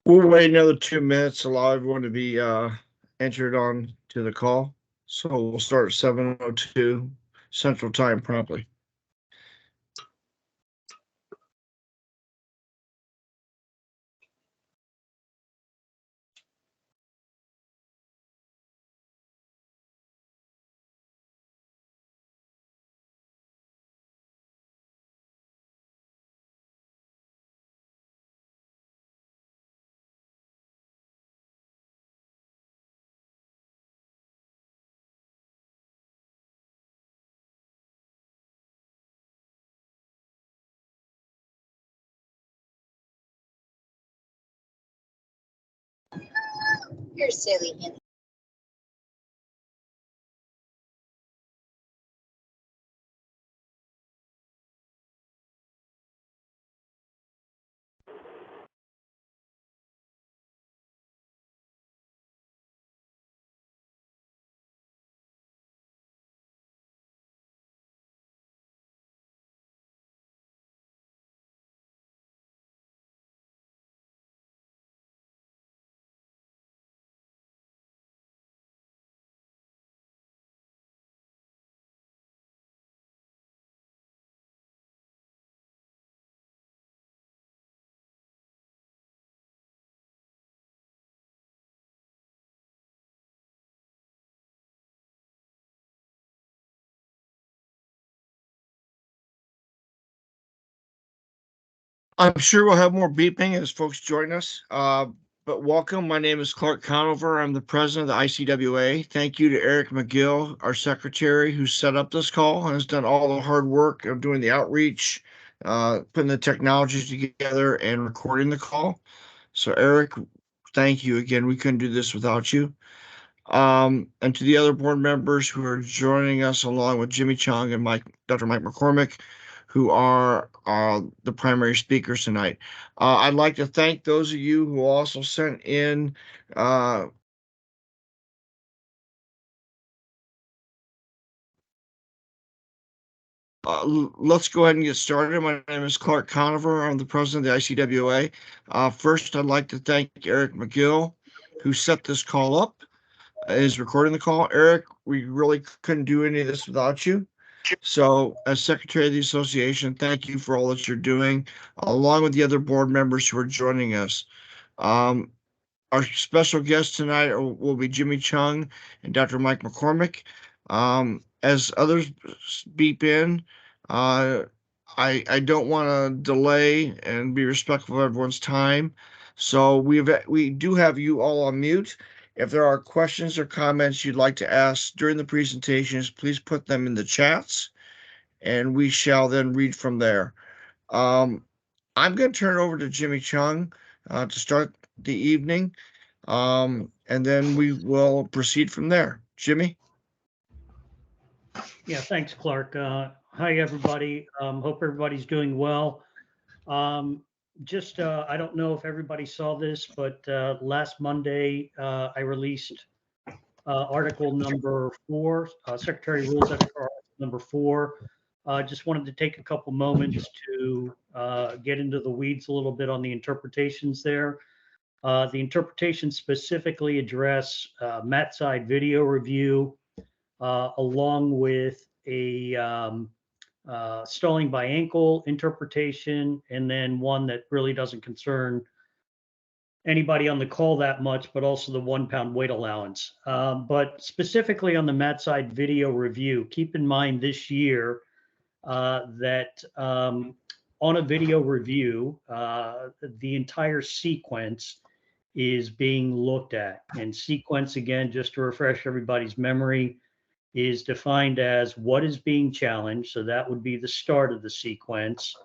We'll wait another 2 minutes, allow everyone to be entered on to the call. So we'll start at 7:02 Central Time promptly. You're silly. I'm sure we'll have more beeping as folks join us. But welcome. My name is Clark Conover. I'm the president of the ICWA. Thank you to Eric McGill, our secretary, who set up this call and has done all the hard work of doing the outreach, putting the technologies together, and recording the call. So, Eric, thank you again. We couldn't do this without you. And to the other board members who are joining us, along with Jimmy Chung and Dr. Mike McCormick, who are the primary speakers tonight. I'd like to thank those of you who also sent in let's go ahead and get started. My name is Clark Conover. I'm the president of the ICWA. First, I'd like to thank Eric McGill, who set this call up, is recording the call. Eric, we really couldn't do any of this without you. So, as Secretary of the Association, thank you for all that you're doing, along with the other board members who are joining us. Our special guests tonight will be Jimmy Chung and Dr. Mike McCormick. As others beep in, I don't want to delay and be respectful of everyone's time. So we do have you all on mute. If there are questions or comments you'd like to ask during the presentations, please put them in the chats, and we shall then read from there. I'm going to turn it over to Jimmy Chung to start the evening, and then we will proceed from there. Jimmy? Yeah, thanks, Clark. Hi, everybody. Hope everybody's doing well. I don't know if everybody saw this, but last Monday, I released article number 4, Secretary Rules Article number 4. Just wanted to take a couple moments to get into the weeds a little bit on the interpretations there. The interpretations specifically address mat side video review, along with a stalling by ankle interpretation, and then one that really doesn't concern anybody on the call that much, but also the 1 pound weight allowance. But specifically on the mat side video review, keep in mind this year that on a video review, the entire sequence is being looked at. And sequence, again, just to refresh everybody's memory, is defined as what is being challenged. So that would be the start of the sequence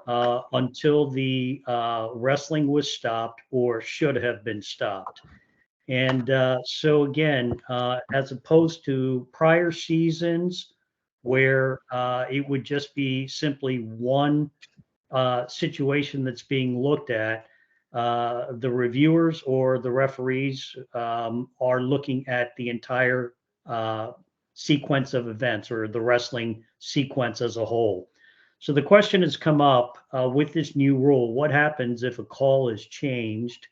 until the wrestling was stopped or should have been stopped. And so again, as opposed to prior seasons where it would just be simply one situation that's being looked at, the reviewers or the referees are looking at the entire sequence of events, or the wrestling sequence as a whole. So the question has come up with this new rule: what happens if a call is changed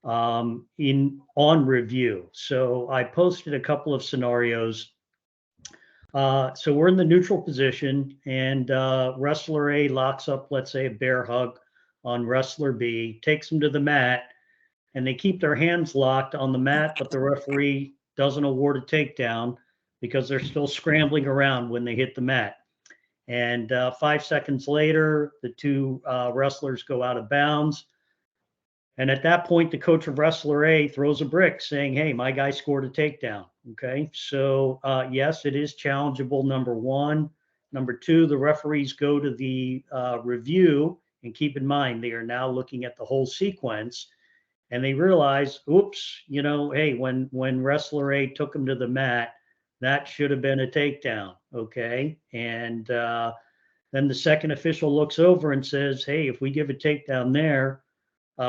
on review. So I posted a couple of scenarios. So we're in the neutral position, and wrestler A locks up, let's say, a bear hug on wrestler B, takes him to the mat, and they keep their hands locked on the mat, but the referee doesn't award a takedown because they're still scrambling around when they hit the mat. And 5 seconds later, the two wrestlers go out of bounds. And at that point, the coach of wrestler A throws a brick saying, hey, my guy scored a takedown. Okay. So, yes, it is challengeable, number one. Number two, the referees go to the review, and keep in mind, they are now looking at the whole sequence, and they realize, oops, hey, when wrestler A took him to the mat, that should have been a takedown. Okay. And then the second official looks over and says, hey, if we give a takedown there,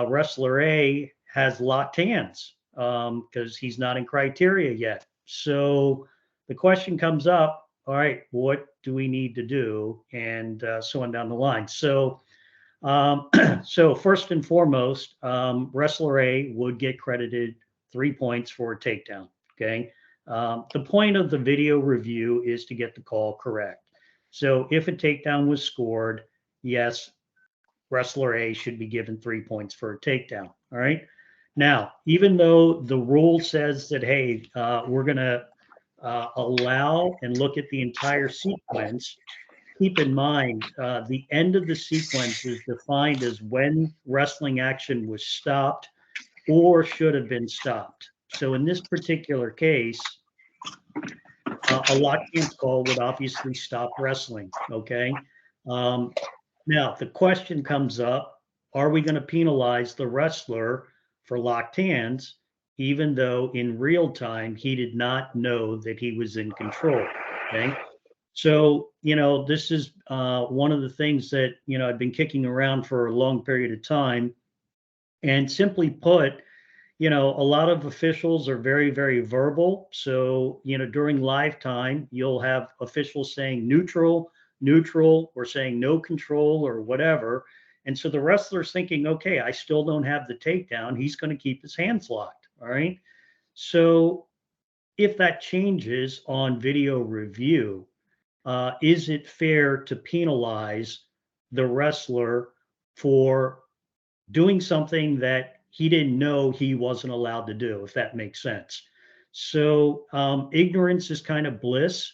wrestler A has locked hands because he's not in criteria yet. So the question comes up, all right, what do we need to do? And so on down the line. So, so first and foremost, wrestler A would get credited 3 points for a takedown. Okay. The point of the video review is to get the call correct. So if a takedown was scored, yes, wrestler A should be given 3 points for a takedown. All right. Now, even though the rule says that, hey, we're going to allow and look at the entire sequence, keep in mind the end of the sequence is defined as when wrestling action was stopped or should have been stopped. So in this particular case, a locked hands call would obviously stop wrestling. Okay. Now, the question comes up, are we going to penalize the wrestler for locked hands, even though in real time he did not know that he was in control? Okay. So, this is one of the things that, I've been kicking around for a long period of time. And simply put, a lot of officials are very, very verbal. So, during live time, you'll have officials saying neutral, neutral, or saying no control or whatever. And so the wrestler's thinking, okay, I still don't have the takedown. He's going to keep his hands locked. All right. So if that changes on video review, is it fair to penalize the wrestler for doing something that he didn't know he wasn't allowed to do, if that makes sense? So ignorance is kind of bliss.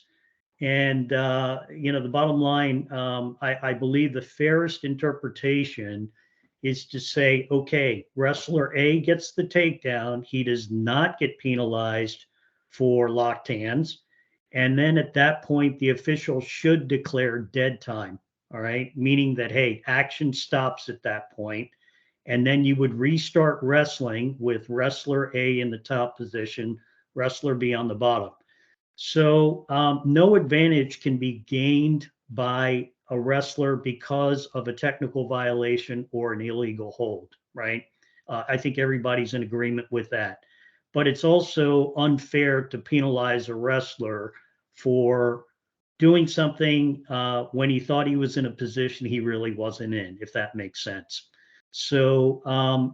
And, the bottom line, I believe the fairest interpretation is to say, okay, wrestler A gets the takedown. He does not get penalized for locked hands. And then at that point, the official should declare dead time. All right. Meaning that, hey, action stops at that point. And then you would restart wrestling with wrestler A in the top position, wrestler B on the bottom. So no advantage can be gained by a wrestler because of a technical violation or an illegal hold, right? I think everybody's in agreement with that. But it's also unfair to penalize a wrestler for doing something when he thought he was in a position he really wasn't in, if that makes sense. So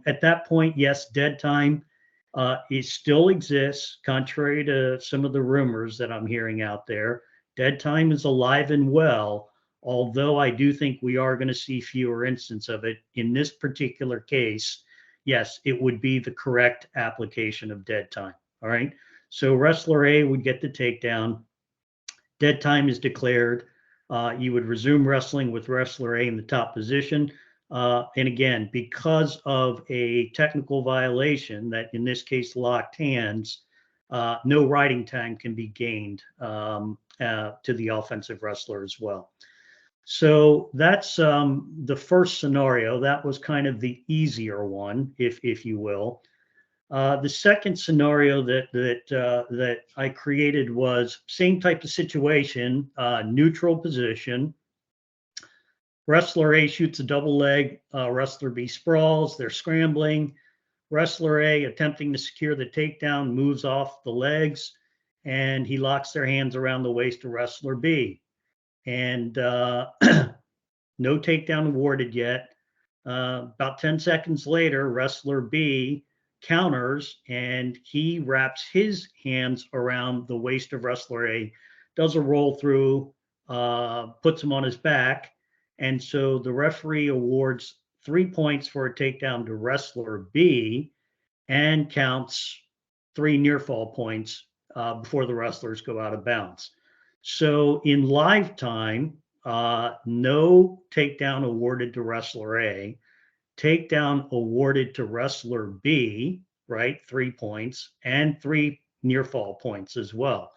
at that point, yes, dead time. It still exists, contrary to some of the rumors that I'm hearing out there. Dead time is alive and well, although I do think we are going to see fewer instances of it. In this particular case, yes, it would be the correct application of dead time. All right. So wrestler A would get the takedown. Dead time is declared. You would resume wrestling with wrestler A in the top position. And again, because of a technical violation that in this case locked hands, no riding time can be gained to the offensive wrestler as well. So that's the first scenario. That was kind of the easier one, if you will. The second scenario that I created was same type of situation, neutral position. Wrestler A shoots a double leg. Wrestler B sprawls. They're scrambling. Wrestler A, attempting to secure the takedown, moves off the legs, and he locks their hands around the waist of wrestler B. And no takedown awarded yet. About 10 seconds later, wrestler B counters, and he wraps his hands around the waist of wrestler A, does a roll through, puts him on his back. And so the referee awards 3 points for a takedown to wrestler B and counts 3 near fall points before the wrestlers go out of bounds. So in live time, no takedown awarded to wrestler A, takedown awarded to wrestler B, right? 3 points and 3 near fall points as well.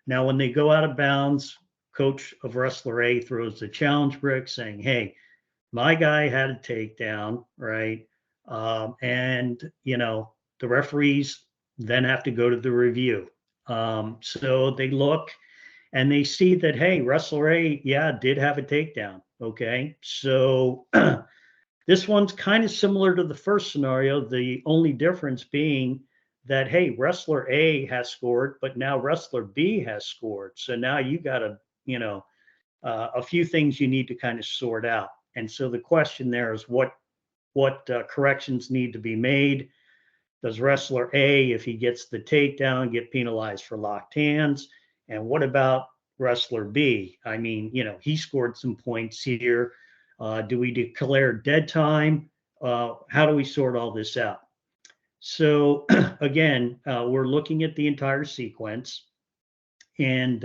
Now, when they go out of bounds, coach of wrestler A throws the challenge brick saying, hey, my guy had a takedown, right? And, the referees then have to go to the review. So they look and they see that, hey, wrestler A, yeah, did have a takedown. Okay. So this one's kind of similar to the first scenario. The only difference being that, hey, wrestler A has scored, but now wrestler B has scored. So now you got a few things you need to kind of sort out. And so the question there is what corrections need to be made? Does wrestler A, if he gets the takedown, get penalized for locked hands? And what about wrestler B? I mean, he scored some points here. Do we declare dead time? How do we sort all this out? So again, we're looking at the entire sequence. And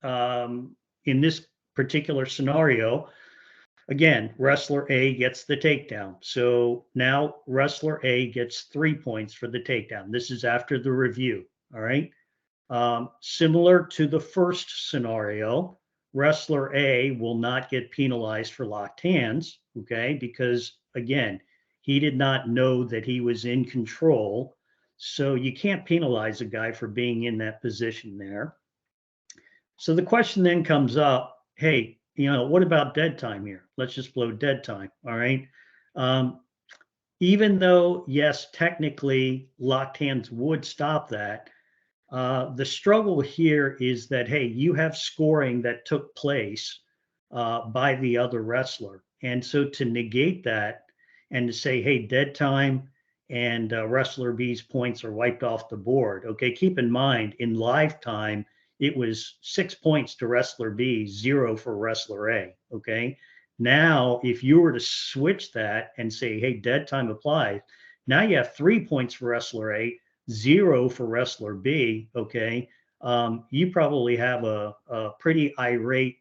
in this particular scenario, again, wrestler A gets the takedown. So now wrestler A gets 3 points for the takedown. This is after the review. All right. Similar to the first scenario, wrestler A will not get penalized for locked hands. Okay. Because again, he did not know that he was in control. So you can't penalize a guy for being in that position there. So the question then comes up, hey, what about dead time here? Let's just blow dead time. All right. Even though, yes, technically locked hands would stop that, the struggle here is that, hey, you have scoring that took place by the other wrestler. And so to negate that and to say, hey, dead time and wrestler B's points are wiped off the board. Okay, keep in mind, in live time, it was 6 points to wrestler B, 0 for wrestler A. Okay. Now, if you were to switch that and say, hey, dead time applies, now you have 3 points for wrestler A, 0 for wrestler B. Okay. You probably have a pretty irate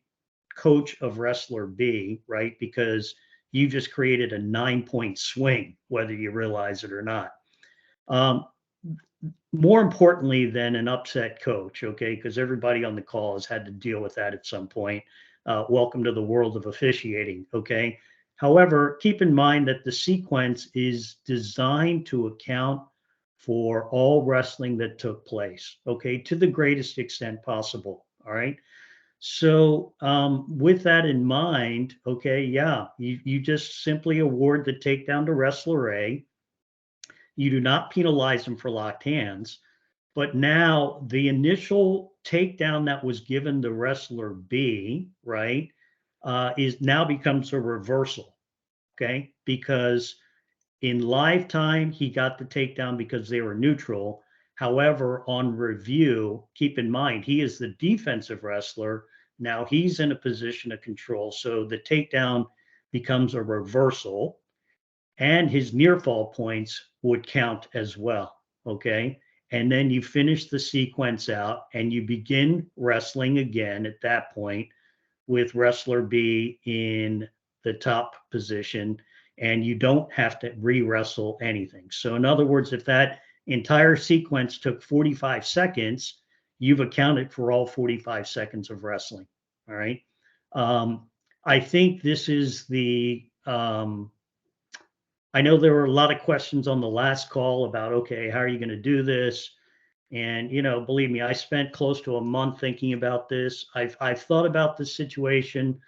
coach of wrestler B, right? Because you just created a 9-point swing, whether you realize it or not. More importantly than an upset coach, okay, because everybody on the call has had to deal with that at some point. Welcome to the world of officiating, okay? However, keep in mind that the sequence is designed to account for all wrestling that took place, okay, to the greatest extent possible, all right? So with that in mind, okay, yeah, you just simply award the takedown to wrestler A. You do not penalize him for locked hands. But now the initial takedown that was given to wrestler B, right, is now becomes a reversal. Okay. Because in live time, he got the takedown because they were neutral. However, on review, keep in mind, he is the defensive wrestler. Now he's in a position of control. So the takedown becomes a reversal, and his near fall points would count as well. Okay. And then you finish the sequence out and you begin wrestling again at that point with wrestler B in the top position, and you don't have to re-wrestle anything. So in other words, if that entire sequence took 45 seconds, you've accounted for all 45 seconds of wrestling. All right. I think this is I know there were a lot of questions on the last call about, okay, how are you going to do this? And, believe me, I spent close to a month thinking about this. I've thought about this situation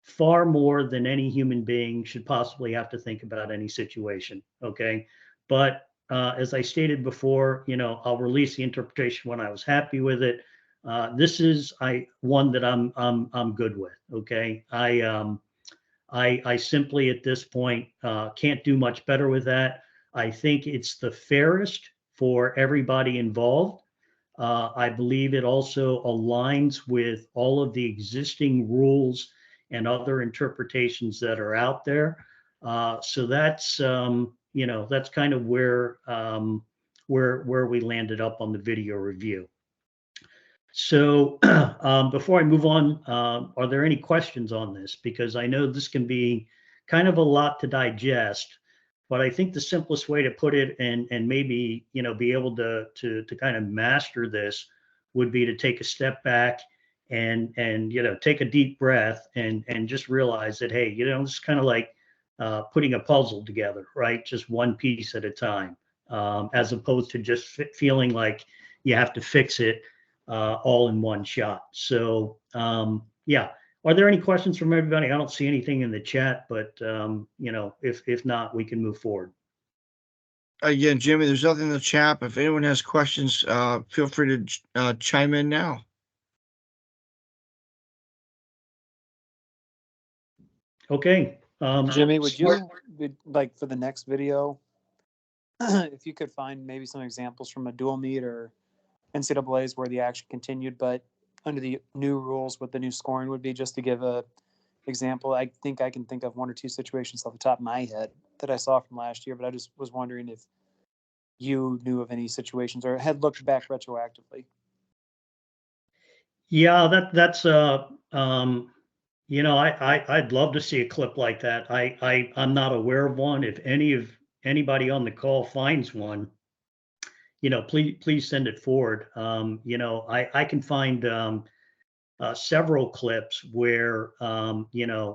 far more than any human being should possibly have to think about any situation. Okay. But as I stated before, I'll release the interpretation when I was happy with it. This is one that I'm good with. Okay. I simply at this point can't do much better with that. I think it's the fairest for everybody involved. I believe it also aligns with all of the existing rules and other interpretations that are out there. So that's that's kind of where we landed up on the video review. So before I move on, are there any questions on this? Because I know this can be kind of a lot to digest, but I think the simplest way to put it and maybe be able to kind of master this would be to take a step back and take a deep breath and just realize that, hey, it's kind of like putting a puzzle together, right? Just one piece at a time, as opposed to just feeling like you have to fix it all in one shot. So yeah, are there any questions from everybody? I don't see anything in the chat, but if not, we can move forward. Again, Jimmy, there's nothing in the chat. If anyone has questions, feel free to chime in now. Okay. Jimmy, would you like for the next video, if you could find maybe some examples from a dual meet or NCAA's where the action continued, but under the new rules, what the new scoring would be, just to give a example. I think I can think of one or two situations off the top of my head that I saw from last year, but I just was wondering if you knew of any situations or had looked back retroactively. Yeah, that's I'd love to see a clip like that. I'm not aware of one. If anybody on the call finds one, please send it forward. I can find several clips where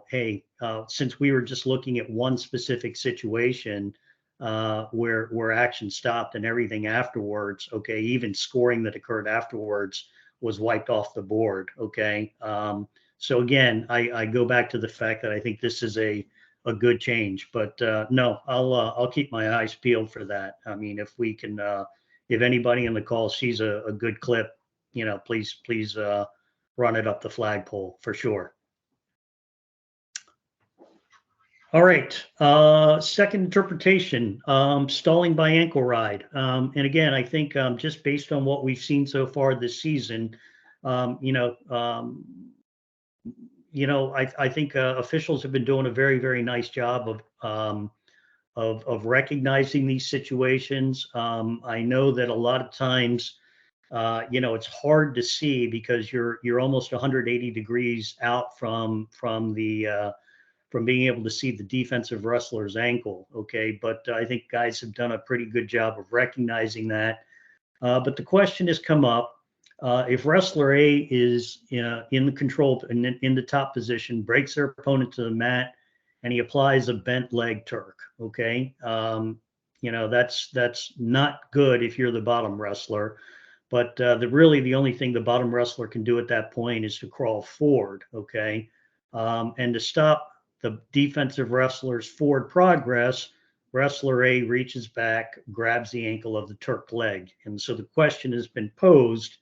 hey, since we were just looking at one specific situation where action stopped and everything afterwards, okay, even scoring that occurred afterwards was wiped off the board. Okay. So again, I go back to the fact that I think this is a good change, but no, I'll keep my eyes peeled for that. I mean, if we can, if anybody in the call sees a good clip, please run it up the flagpole for sure. All right. Second interpretation, stalling by ankle ride. And again, I think just based on what we've seen so far this season, I think officials have been doing a very, very nice job of recognizing these situations. I know that a lot of times, it's hard to see because you're almost 180 degrees out from being able to see the defensive wrestler's ankle. Okay, but I think guys have done a pretty good job of recognizing that. But the question has come up: if wrestler A is in the control in the top position, breaks their opponent to the mat, and he applies a bent leg Turk. Okay, that's not good if you're the bottom wrestler. But really the only thing the bottom wrestler can do at that point is to crawl forward. Okay, and to stop the defensive wrestler's forward progress, wrestler A reaches back, grabs the ankle of the Turk leg. And so the question has been posed: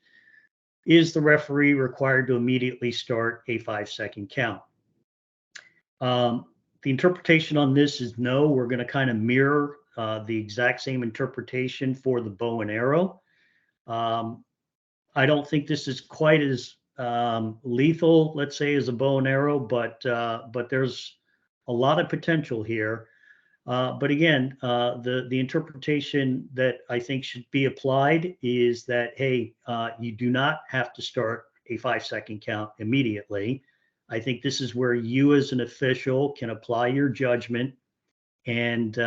is the referee required to immediately start a 5-second count? The interpretation on this is no. We're going to kind of mirror the exact same interpretation for the bow and arrow. I don't think this is quite as lethal, let's say, as a bow and arrow, but there's a lot of potential here. But again, the interpretation that I think should be applied is that, hey, you do not have to start a 5-second count immediately. I think this is where you as an official can apply your judgment and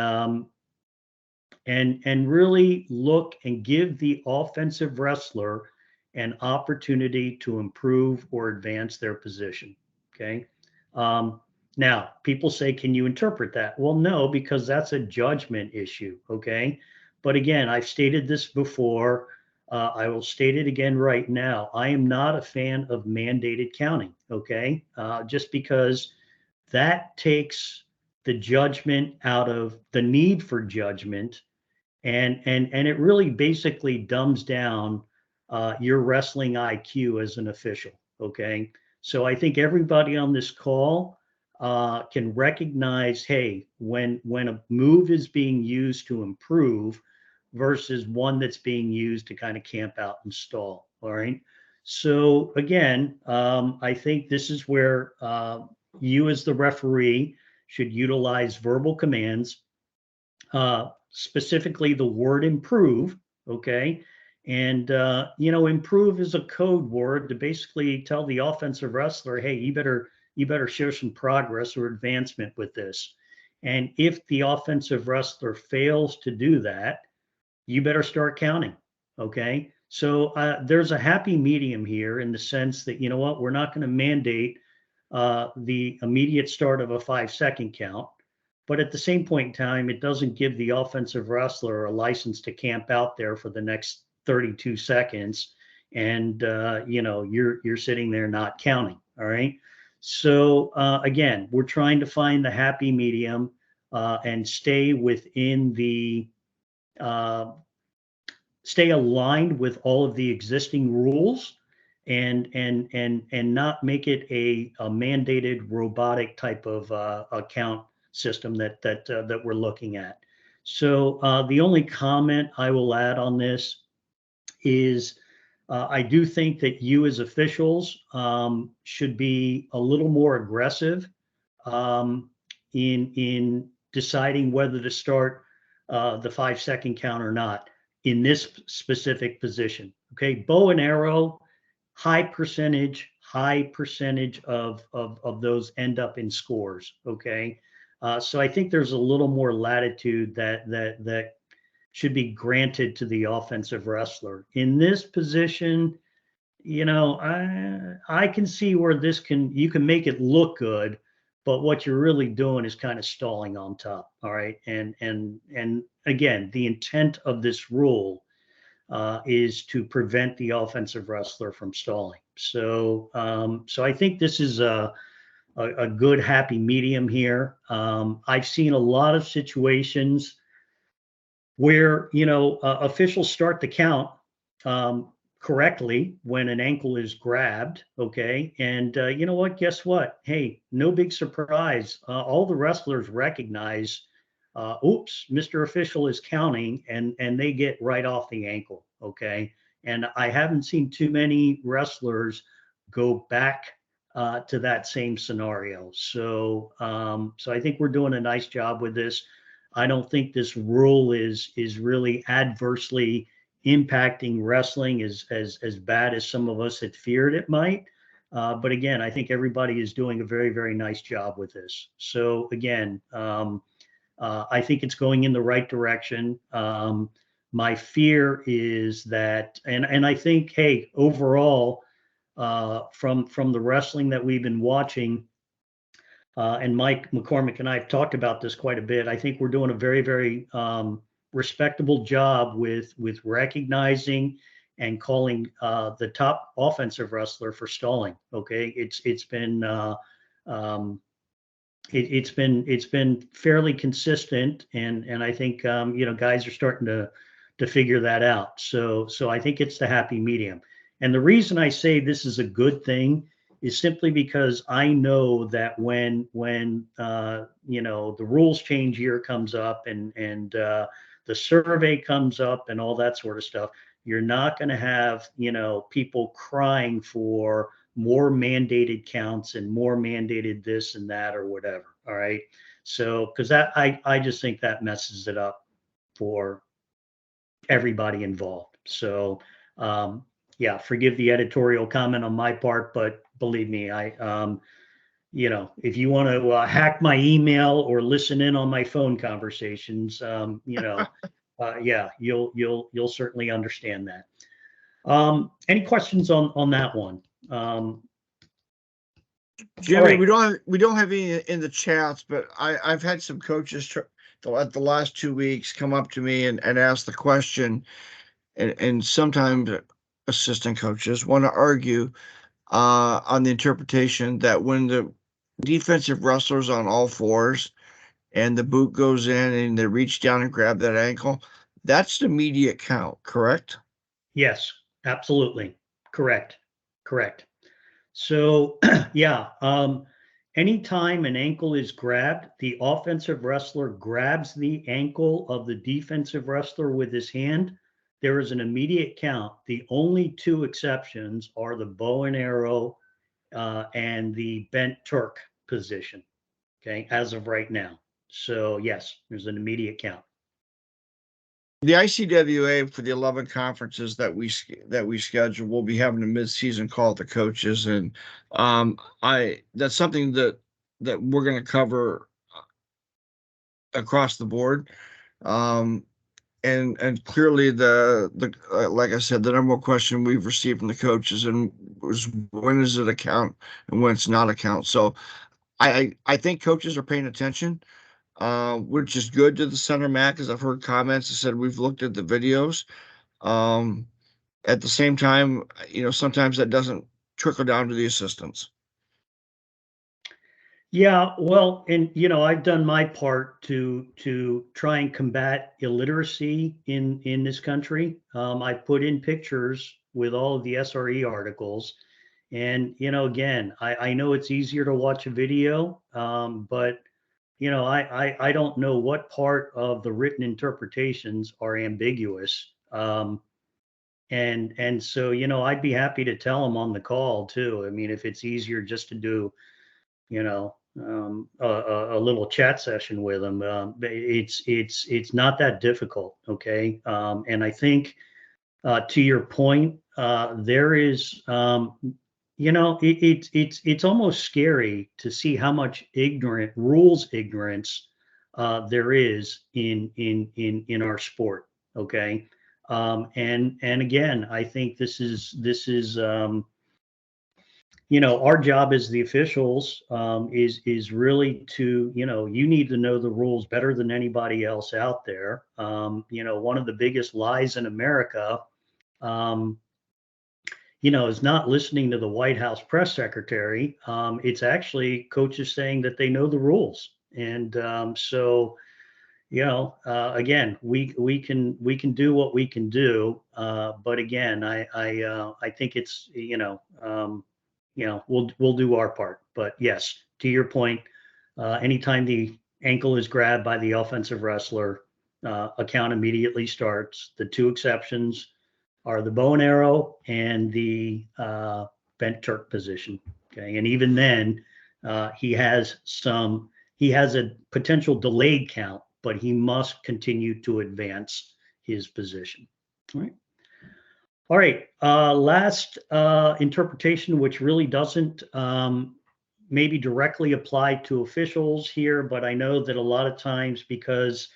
really look and give the offensive wrestler an opportunity to improve or advance their position. Okay. Now, people say, can you interpret that? Well, no, because that's a judgment issue. Okay. But again, I've stated this before. I will state it again right now. I am not a fan of mandated counting. Okay. Just because that takes the judgment out of the need for judgment. And it really basically dumbs down your wrestling IQ as an official. Okay. So I think everybody on this call can recognize, hey, when a move is being used to improve versus one that's being used to kind of camp out and stall. All right. So again, I think this is where you as the referee should utilize verbal commands, specifically the word improve. Okay. And, improve is a code word to basically tell the offensive wrestler, hey, you better show some progress or advancement with this. And if the offensive wrestler fails to do that, you better start counting. Okay. So there's a happy medium here in the sense that, you know what, we're not going to mandate the immediate start of a 5-second count. But at the same point in time, it doesn't give the offensive wrestler a license to camp out there for the next 32 seconds. And, you're sitting there not counting. All right. So again, we're trying to find the happy medium and stay within the uh, stay aligned with all of the existing rules and not make it a mandated robotic type of account system that we're looking at. So the only comment I will add on this is I do think that you as officials should be a little more aggressive um, in deciding whether to start the 5-second count or not in this specific position. Okay, bow and arrow, high percentage of those end up in scores. Okay, so I think there's a little more latitude that should be granted to the offensive wrestler in this position. I can see where you can make it look good, but what you're really doing is kind of stalling on top. All right. And again, the intent of this rule is to prevent the offensive wrestler from stalling. So I think this is a good happy medium here. I've seen a lot of situations where officials start the count um, correctly when an ankle is grabbed. Okay, and you know what? Guess what? Hey, no big surprise. All the wrestlers recognize, oops, Mr. Official is counting, and they get right off the ankle. Okay, and I haven't seen too many wrestlers go back to that same scenario. So I think we're doing a nice job with this. I don't think this rule is really adversely impacting wrestling as bad as some of us had feared it might. But again, I think everybody is doing a very, very nice job with this. So again, I think it's going in the right direction. My fear is that, and I think, hey, overall, from the wrestling that we've been watching, and Mike McCormick and I have talked about this quite a bit. I think we're doing a very, very respectable job with recognizing and calling the top offensive wrestler for stalling. Okay, it's been it's been fairly consistent, and I think guys are starting to figure that out. So I think it's the happy medium. And the reason I say this is a good thing is simply because I know that when the rules change year comes up and the survey comes up and all that sort of stuff, you're not going to have people crying for more mandated counts and more mandated this and that or whatever. All right. So because I just think that messes it up for everybody involved. So yeah, forgive the editorial comment on my part, but believe me, if you want to hack my email or listen in on my phone conversations, yeah, you'll certainly understand that. Any questions on that one? Jimmy, right. we don't have any in the chats, but I've had some coaches the last 2 weeks come up to me and ask the question, and sometimes assistant coaches want to argue on the interpretation that when the defensive wrestler's on all fours and the boot goes in and they reach down and grab that ankle, that's the immediate count, correct? Yes, absolutely. Correct. So, yeah. Anytime an ankle is grabbed, the offensive wrestler grabs the ankle of the defensive wrestler with his hand. There is an immediate count. The only two exceptions are the bow and arrow and the bent Turk position. Okay, as of right now. So yes, there's an immediate count. The ICWA for the 11 conferences that we schedule, we'll be having a mid-season call with the coaches, and that's something that we're going to cover across the board. And clearly the like I said, the number one question we've received from the coaches and was, when is it a count and when it's not a count. So I think coaches are paying attention, which is good to the center mat, because I've heard comments that said we've looked at the videos. At the same time, sometimes that doesn't trickle down to the assistants. Yeah, well, and I've done my part to try and combat illiteracy in this country. I put in pictures with all of the SRE articles, and again, I know it's easier to watch a video, but I don't know what part of the written interpretations are ambiguous. And so I'd be happy to tell them on the call too. I mean, if it's easier just to do a little chat session with them. It's not that difficult. Okay. And I think to your point, there is, it's almost scary to see how much rules ignorance there is in our sport. Okay. And again, I think this is our job as the officials is really to, you need to know the rules better than anybody else out there. One of the biggest lies in America, is not listening to the White House press secretary. It's actually coaches saying that they know the rules. And so, again, we can do what we can do. But again, I think it's, we'll do our part. But yes, to your point, anytime the ankle is grabbed by the offensive wrestler, a count immediately starts. The two exceptions are the bow and arrow and the bent Turk position. Okay, and even then, he has a potential delayed count, but he must continue to advance his position. All right. All right, last interpretation, which really doesn't maybe directly apply to officials here, but I know that a lot of times, because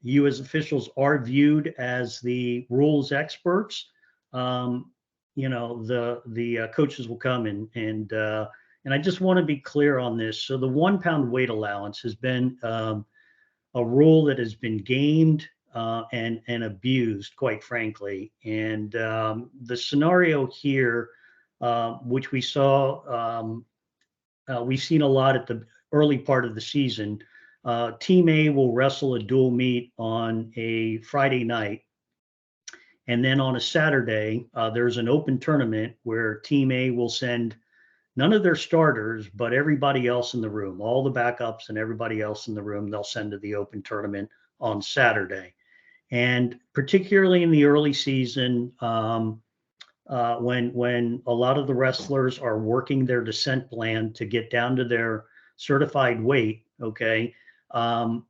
you as officials are viewed as the rules experts, the coaches will come and I just want to be clear on this. So the 1 pound weight allowance has been a rule that has been gamed and abused, quite frankly. And the scenario here, which we saw, we've seen a lot at the early part of the season. Team A will wrestle a dual meet on a Friday night. And then on a Saturday, there's an open tournament where Team A will send none of their starters, but everybody else in the room, all the backups and everybody else in the room, they'll send to the open tournament on Saturday. And particularly in the early season, when a lot of the wrestlers are working their descent plan to get down to their certified weight, okay, a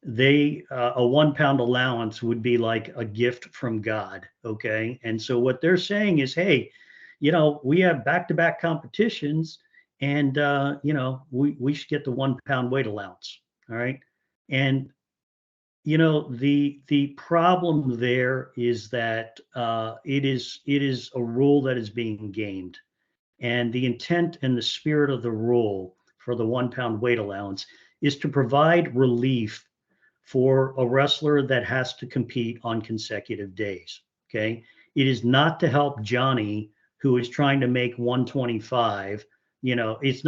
1 pound allowance would be like a gift from God, okay? And so what they're saying is, hey, we have back-to-back competitions, and we should get the 1 pound weight allowance, all right? And the problem there is that it is a rule that is being gamed, and the intent and the spirit of the rule for the 1 pound weight allowance is to provide relief for a wrestler that has to compete on consecutive days. Okay, it is not to help Johnny, who is trying to make 125. It's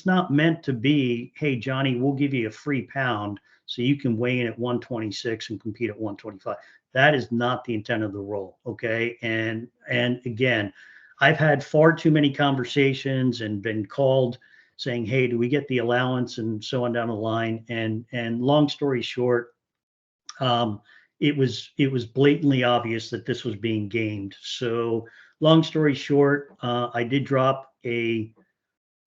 not meant to be, hey Johnny, we'll give you a free pound so you can weigh in at 126 and compete at 125. That is not the intent of the rule. Okay. And again, I've had far too many conversations and been called, saying, hey, do we get the allowance, and so on down the line. And long story short, it was blatantly obvious that this was being gamed. So long story short, I did drop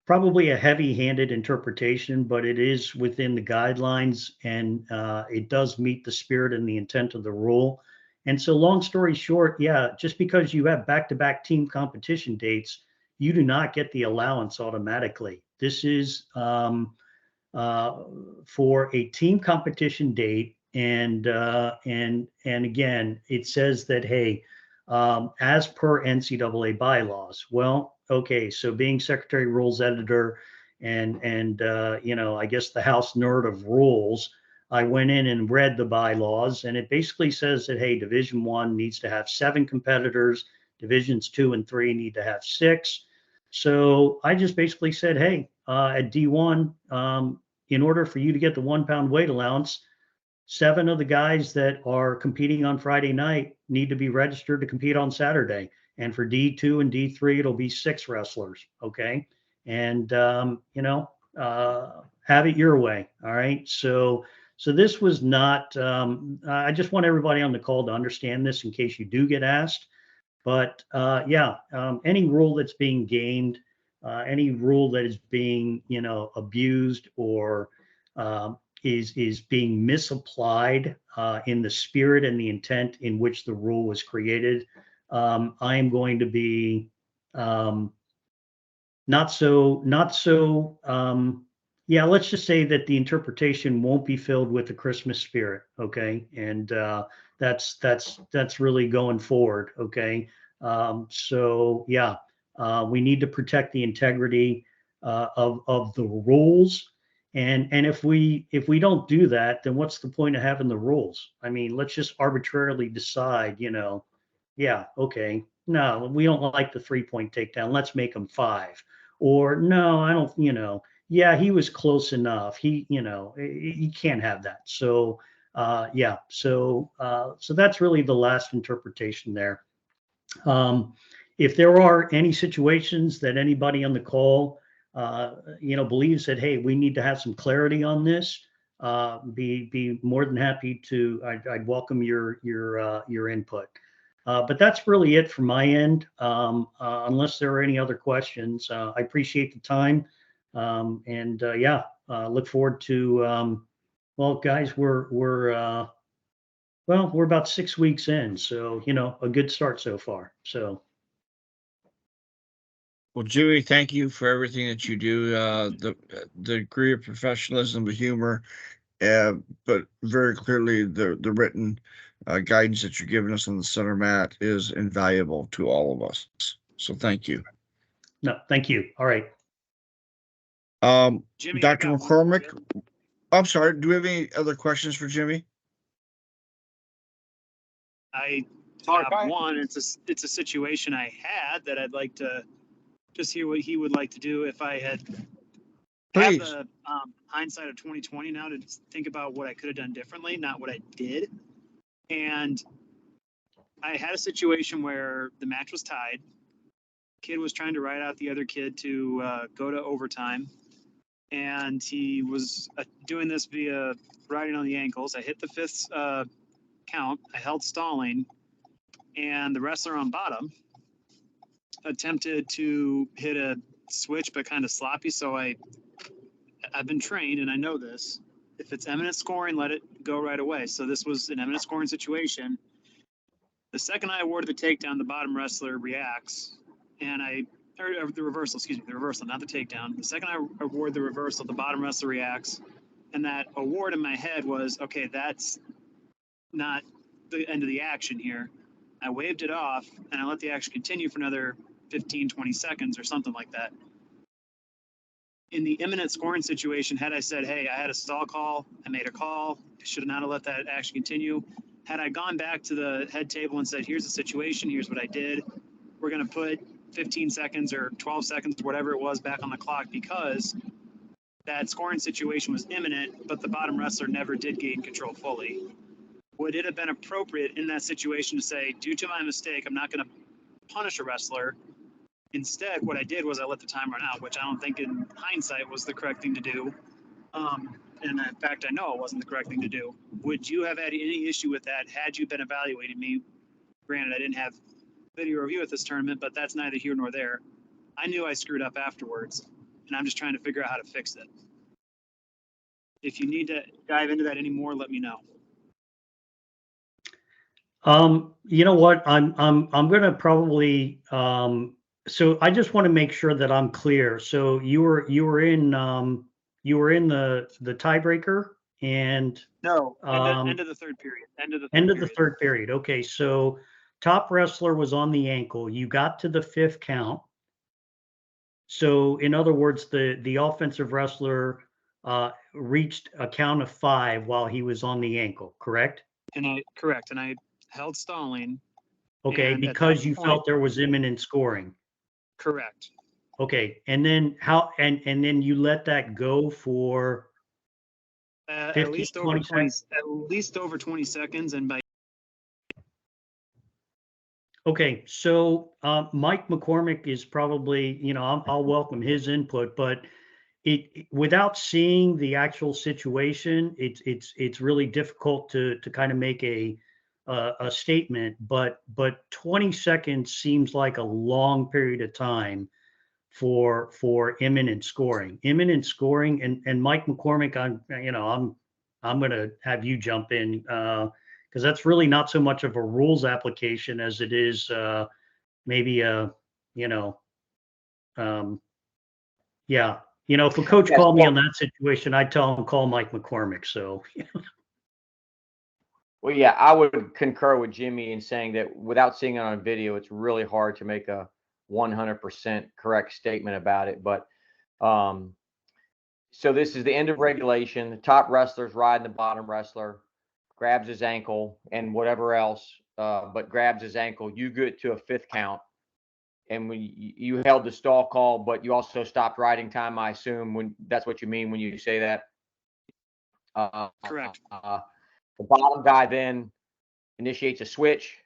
probably a heavy-handed interpretation, but it is within the guidelines, and it does meet the spirit and the intent of the rule. And so long story short, yeah, just because you have back-to-back team competition dates, you do not get the allowance automatically. This is for a team competition date, and again, it says that, hey, as per NCAA bylaws. Well, okay, so being secretary rules editor and I guess the house nerd of rules, I went in and read the bylaws, and it basically says that, hey, Division I needs to have 7 competitors, Divisions 2 and 3 need to have 6. So I just basically said, hey, at D1, in order for you to get the 1 pound weight allowance, 7 of the guys that are competing on Friday night need to be registered to compete on Saturday. And for D2 and D3, it'll be 6 wrestlers. Okay. And, have it your way. All right. So this was not, I just want everybody on the call to understand this in case you do get asked. But any rule that's being gamed, any rule that is being, abused or is being misapplied in the spirit and the intent in which the rule was created, I am going to be not so. Let's just say that the interpretation won't be filled with the Christmas spirit. Okay, and that's really going forward. Okay, we need to protect the integrity of the rules. And if we don't do that, then what's the point of having the rules? I mean, let's just arbitrarily decide, okay, no, we don't like the 3-point takedown. Let's make them 5. Or no, I don't, he was close enough. He can't have that. So so that's really the last interpretation there. If there are any situations that anybody on the call believes that, hey, we need to have some clarity on this, be more than happy to. I'd welcome your input. But that's really it from my end. Unless there are any other questions, I appreciate the time, look forward to. Well, guys, we're about 6 weeks in, so a good start so far. So. Well, Jimmy, thank you for everything that you do. The degree of professionalism, the humor, but very clearly the written guidance that you're giving us on the center mat is invaluable to all of us. So thank you. No, thank you. All right. Jimmy, Dr. McCormick, I'm sorry. Do we have any other questions for Jimmy? I have one. It's a situation I had that I'd like to just hear what he would like to do if I had the hindsight of 2020 now to think about what I could have done differently, not what I did. And I had a situation where the match was tied. Kid was trying to ride out the other kid to go to overtime. And he was doing this via riding on the ankles. I hit the 5th count. I held stalling. And the wrestler on bottom attempted to hit a switch, but kind of sloppy. So I've been trained, and I know this. If it's eminent scoring, let it go right away. So this was an eminent scoring situation. The second I awarded the takedown, the bottom wrestler reacts, and the reversal, not the takedown. The second I award the reversal, the bottom wrestler reacts, and that award in my head was, okay, that's not the end of the action here. I waved it off, and I let the action continue for another 15, 20 seconds or something like that. In the imminent scoring situation, had I said, hey, I had a stall call, I made a call, I should not have let that action continue. Had I gone back to the head table and said, here's the situation, here's what I did, we're going to put 15 seconds or 12 seconds, whatever it was, back on the clock because that scoring situation was imminent, but the bottom wrestler never did gain control fully. Would it have been appropriate in that situation to say, due to my mistake, I'm not going to punish a wrestler Instead, what I did was I let the time run out, which I don't think in hindsight was the correct thing to do. And in fact, I know it wasn't the correct thing to do. Would you have had any issue with that had you been evaluating me? Granted, I didn't have video review at this tournament, but that's neither here nor there. I knew I screwed up afterwards, and I'm just trying to figure out how to fix it. If you need to dive into that anymore, let me know. You know what? I'm gonna probably so I just want to make sure that I'm clear. So you were in the tiebreaker and No, end of the third period. End of the third period. Okay, so top wrestler was on the ankle. You got to the 5th count. So in other words, the offensive wrestler reached a count of 5 while he was on the ankle, correct? Correct. And I held stalling. Okay, because you felt there was imminent scoring. Correct. Okay, and then how? And then you let that go for 15, at least over 20 seconds. At least over 20 seconds, and by. Okay, so Mike McCormick is probably, I'll welcome his input, but without seeing the actual situation, it's really difficult to kind of make a statement. But 20 seconds seems like a long period of time for imminent scoring. Imminent scoring, and Mike McCormick, I'm going to have you jump in. Because that's really not so much of a rules application as it is maybe if a coach called me on that situation, I'd tell him call Mike McCormick. So well, yeah, I would concur with Jimmy in saying that without seeing it on video, it's really hard to make a 100% correct statement about it. But so this is the end of regulation. The top wrestler's riding the bottom wrestler, grabs his ankle and whatever else, but grabs his ankle. You get to a 5th count, and when you held the stall call, but you also stopped riding time, I assume, when that's what you mean when you say that. Correct. The bottom guy then initiates a switch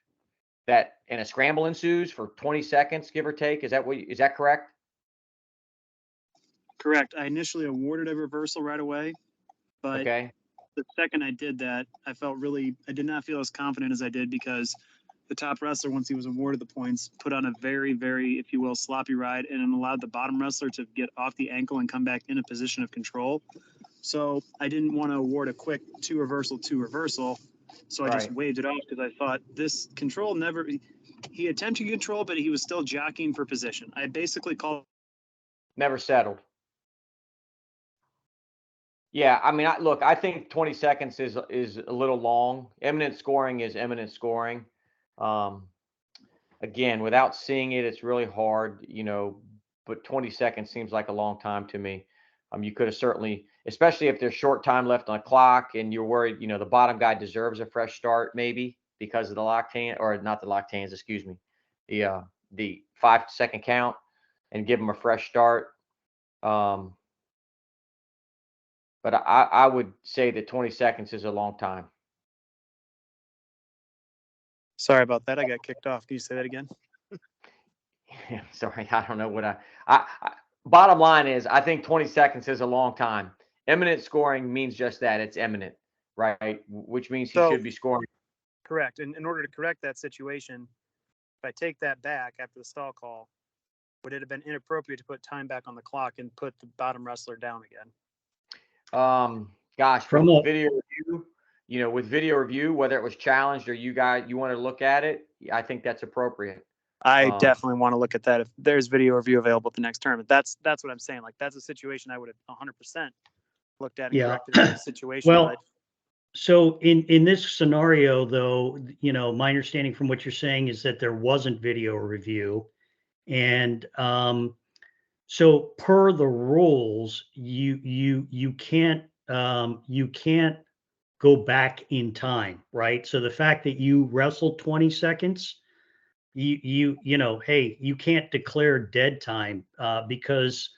and a scramble ensues for 20 seconds, give or take. Is that correct? Correct. I initially awarded a reversal right away, but okay. The second I did that, I did not feel as confident as I did because the top wrestler, once he was awarded the points, put on a very, very, if you will, sloppy ride and allowed the bottom wrestler to get off the ankle and come back in a position of control. So I didn't want to award a quick 2 reversal. So I just waved it off because I thought this control he attempted control, but he was still jockeying for position. I basically called. Never settled. Yeah, I mean, I think 20 seconds is a little long. Imminent scoring is imminent scoring. Again, without seeing it, it's really hard, but 20 seconds seems like a long time to me. You could have certainly, especially if there's short time left on the clock and you're worried, the bottom guy deserves a fresh start maybe because of the locked hand, or not the locked hands, excuse me, the 5-second count, and give him a fresh start. But I would say that 20 seconds is a long time. Sorry about that. I got kicked off. Can you say that again? Yeah, sorry. I don't know what bottom line is, I think 20 seconds is a long time. Imminent scoring means just that. It's imminent, right? Which means he should be scoring. Correct. And in order to correct that situation, if I take that back after the stall call, would it have been inappropriate to put time back on the clock and put the bottom wrestler down again? Gosh, from a video review, with video review, whether it was challenged or you want to look at it, I think that's appropriate. I definitely want to look at that if there's video review available at the next tournament. That's what I'm saying. Like, that's a situation I would have 100% looked at and corrected in that situation. Well, so in this scenario, though, my understanding from what you're saying is that there wasn't video review, and so per the rules, you can't go back in time, right? So the fact that you wrestled 20 seconds, hey, you can't declare dead time because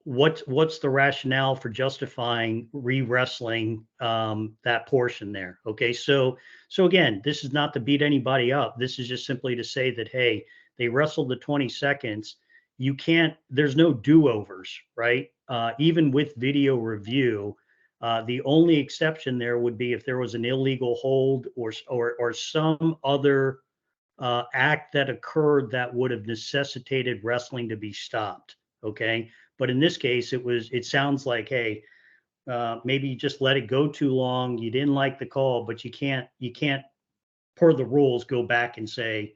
what's the rationale for justifying re-wrestling that portion there? Okay, so again, this is not to beat anybody up. This is just simply to say that, hey, they wrestled the 20 seconds. You can't, there's no do-overs, right? Even with video review, the only exception there would be if there was an illegal hold or some other act that occurred that would have necessitated wrestling to be stopped. Okay. But in this case, it sounds like, hey, maybe you just let it go too long. You didn't like the call, but you can't, per the rules, go back and say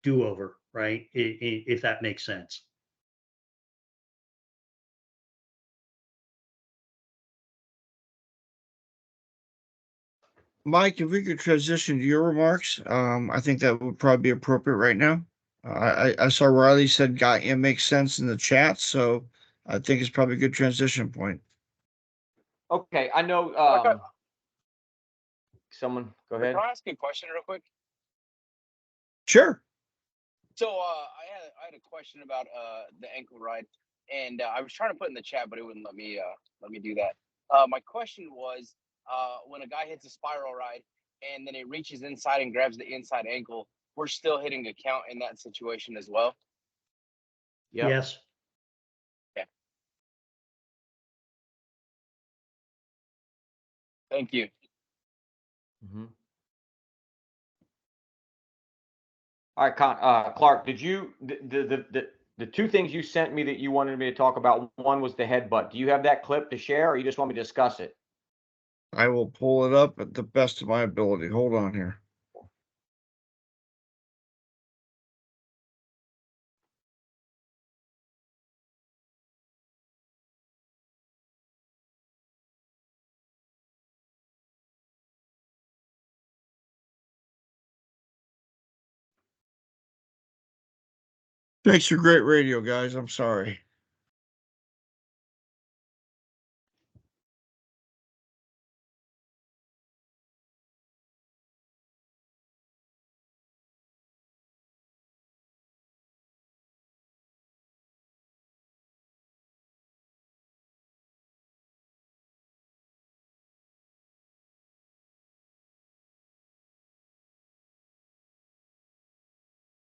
do over, right? If that makes sense. Mike, if we could transition to your remarks, I think that would probably be appropriate right now. I saw Riley said "got you" makes sense in the chat, so I think it's probably a good transition point. Okay, I know. Someone go ahead. Can I ask you a question real quick? Sure. So I had a question about the ankle ride, and I was trying to put in the chat, but it wouldn't let me do that. My question was, when a guy hits a spiral ride and then it reaches inside and grabs the inside ankle, we're still hitting a count in that situation as well. Yep. Yes. Yeah. Thank you. Mm-hmm. All right, Clark, did you the two things you sent me that you wanted me to talk about? One was the headbutt. Do you have that clip to share, or you just want me to discuss it? I will pull it up at the best of my ability. Hold on here. Thanks for great radio, guys. I'm sorry.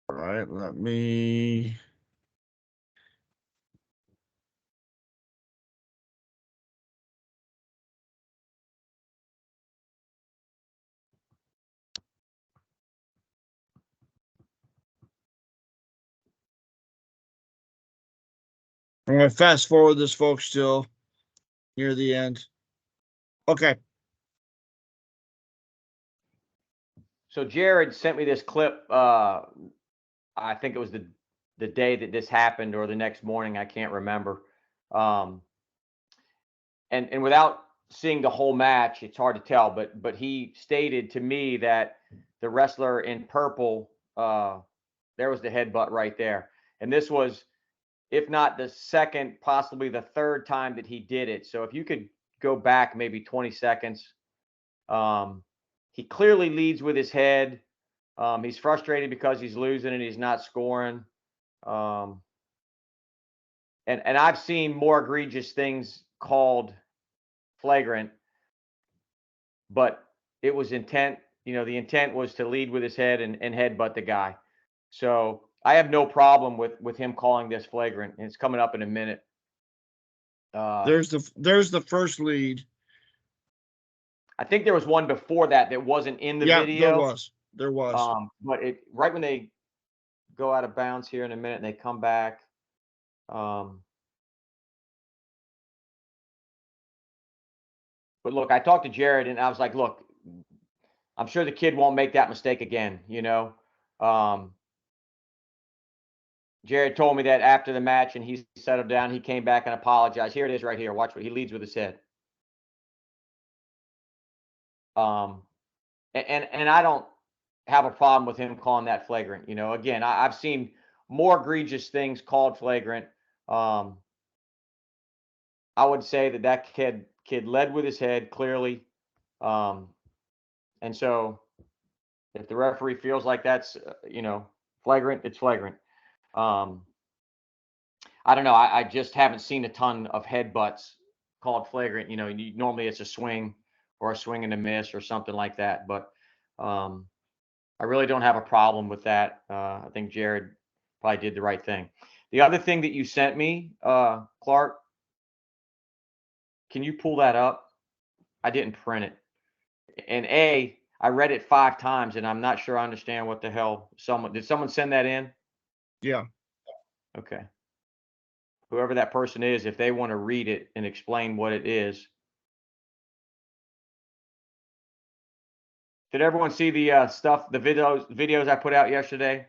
All right, let me. I'm going to fast forward this, folks, till near the end. Okay. So Jared sent me this clip. I think it was the day that this happened, or the next morning. I can't remember. And without seeing the whole match, it's hard to tell. But he stated to me that the wrestler in purple, there was the headbutt right there, and this was, if not the second, possibly the third time that he did it. So if you could go back maybe 20 seconds, he clearly leads with his head. He's frustrated because he's losing and he's not scoring. And I've seen more egregious things called flagrant, but it was intent. The intent was to lead with his head and headbutt the guy. So I have no problem with him calling this flagrant, and it's coming up in a minute. There's the first lead. I think there was one before that wasn't in the video. There was. But right when they go out of bounds here in a minute and they come back. But look, I talked to Jared and I was like, look, I'm sure the kid won't make that mistake again. Jared told me that after the match, and he settled down. He came back and apologized. Here it is right here. Watch what he leads with his head. And I don't have a problem with him calling that flagrant. Again, I've seen more egregious things called flagrant. I would say that kid led with his head clearly. And so if the referee feels like that's, flagrant, it's flagrant. I don't know. I just haven't seen a ton of headbutts called flagrant. Normally it's a swing or a swing and a miss or something like that. But I really don't have a problem with that. I think Jared probably did the right thing. The other thing that you sent me, Clark, can you pull that up? I didn't print it. And I read it 5 times, and I'm not sure I understand what the hell did someone send that in? Yeah. Okay. Whoever that person is, if they want to read it and explain what it is. Did everyone see the the videos I put out yesterday?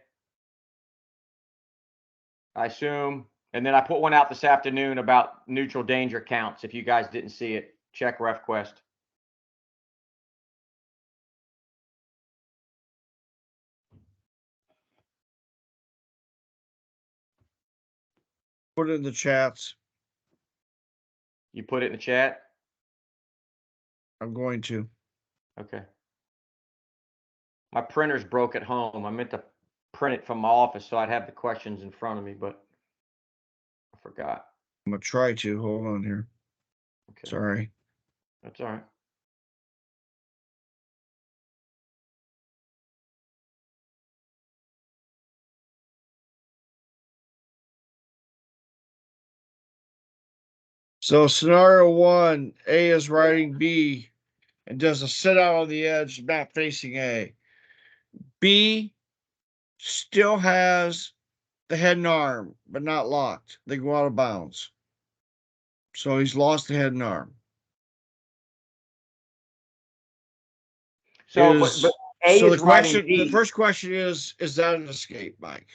I assume. And then I put one out this afternoon about neutral danger counts. If you guys didn't see it, check RefQuest. Put it in the chats. You put it in the chat? I'm going to. Okay. My printer's broke at home. I meant to print it from my office so I'd have the questions in front of me, but I forgot. I'm going to try to. Hold on here. Okay. Sorry. That's all right. So scenario 1, A is riding B and does a sit out on the edge, not facing A. B still has the head and arm, but not locked. They go out of bounds. So he's lost the head and arm. So, but A so is riding B. The first question is that an escape, Mike?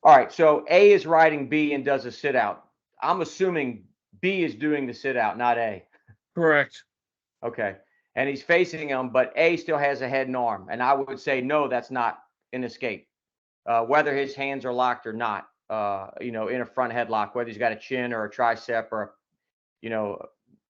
All right. So A is riding B and does a sit out. I'm assuming B is doing the sit out, not A. Correct. Okay. And he's facing him, but A still has a head and arm. And I would say, no, that's not an escape. Whether his hands are locked or not, in a front headlock, whether he's got a chin or a tricep or,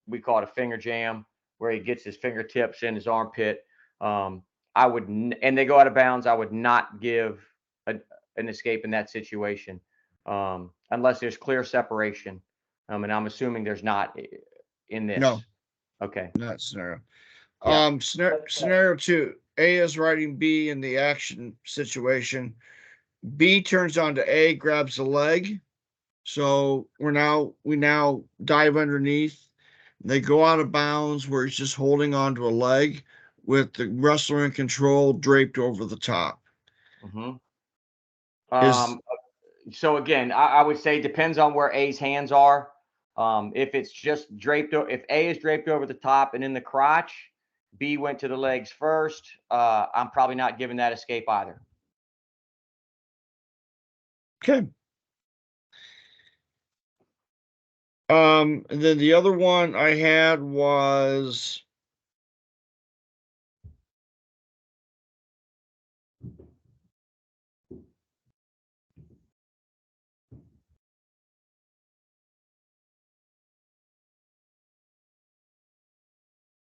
we call it a finger jam, where he gets his fingertips in his armpit. And they go out of bounds. I would not give an escape in that situation, unless there's clear separation. And I'm assuming there's not in this. No. Okay. Not scenario. Yeah. Scenario 2, A is riding B in the action situation. B turns onto A, grabs the leg. So we now dive underneath. They go out of bounds where he's just holding onto a leg with the wrestler in control draped over the top. Mm-hmm. So again, I would say depends on where A's hands are. If it's just draped, if A is draped over the top and in the crotch, B went to the legs first. I'm probably not giving that escape either. Okay. And then the other one I had was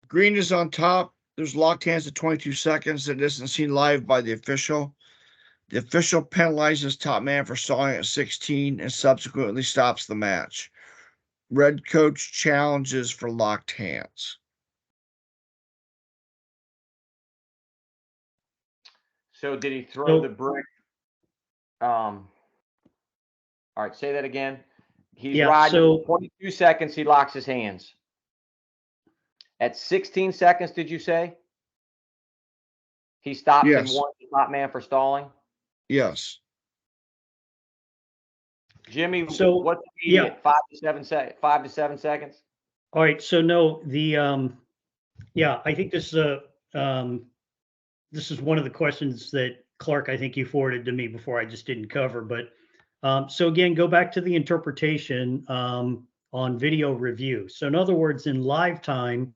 green is on top. There's locked hands at 22 seconds. It isn't seen live by the official. The official penalizes top man for stalling at 16 and subsequently stops the match. Red coach challenges for locked hands. So did he throw the brick? All right, say that again. He's riding. So 22 seconds, he locks his hands. At 16 seconds, did you say? He stops and warns the top man for stalling? Yes. Jimmy, So, what's the immediate 5 to 7 seconds? All right. So no, I think this is this is one of the questions that Clark, I think you forwarded to me before, I just didn't cover. But so again, go back to the interpretation on video review. So in other words, in live time,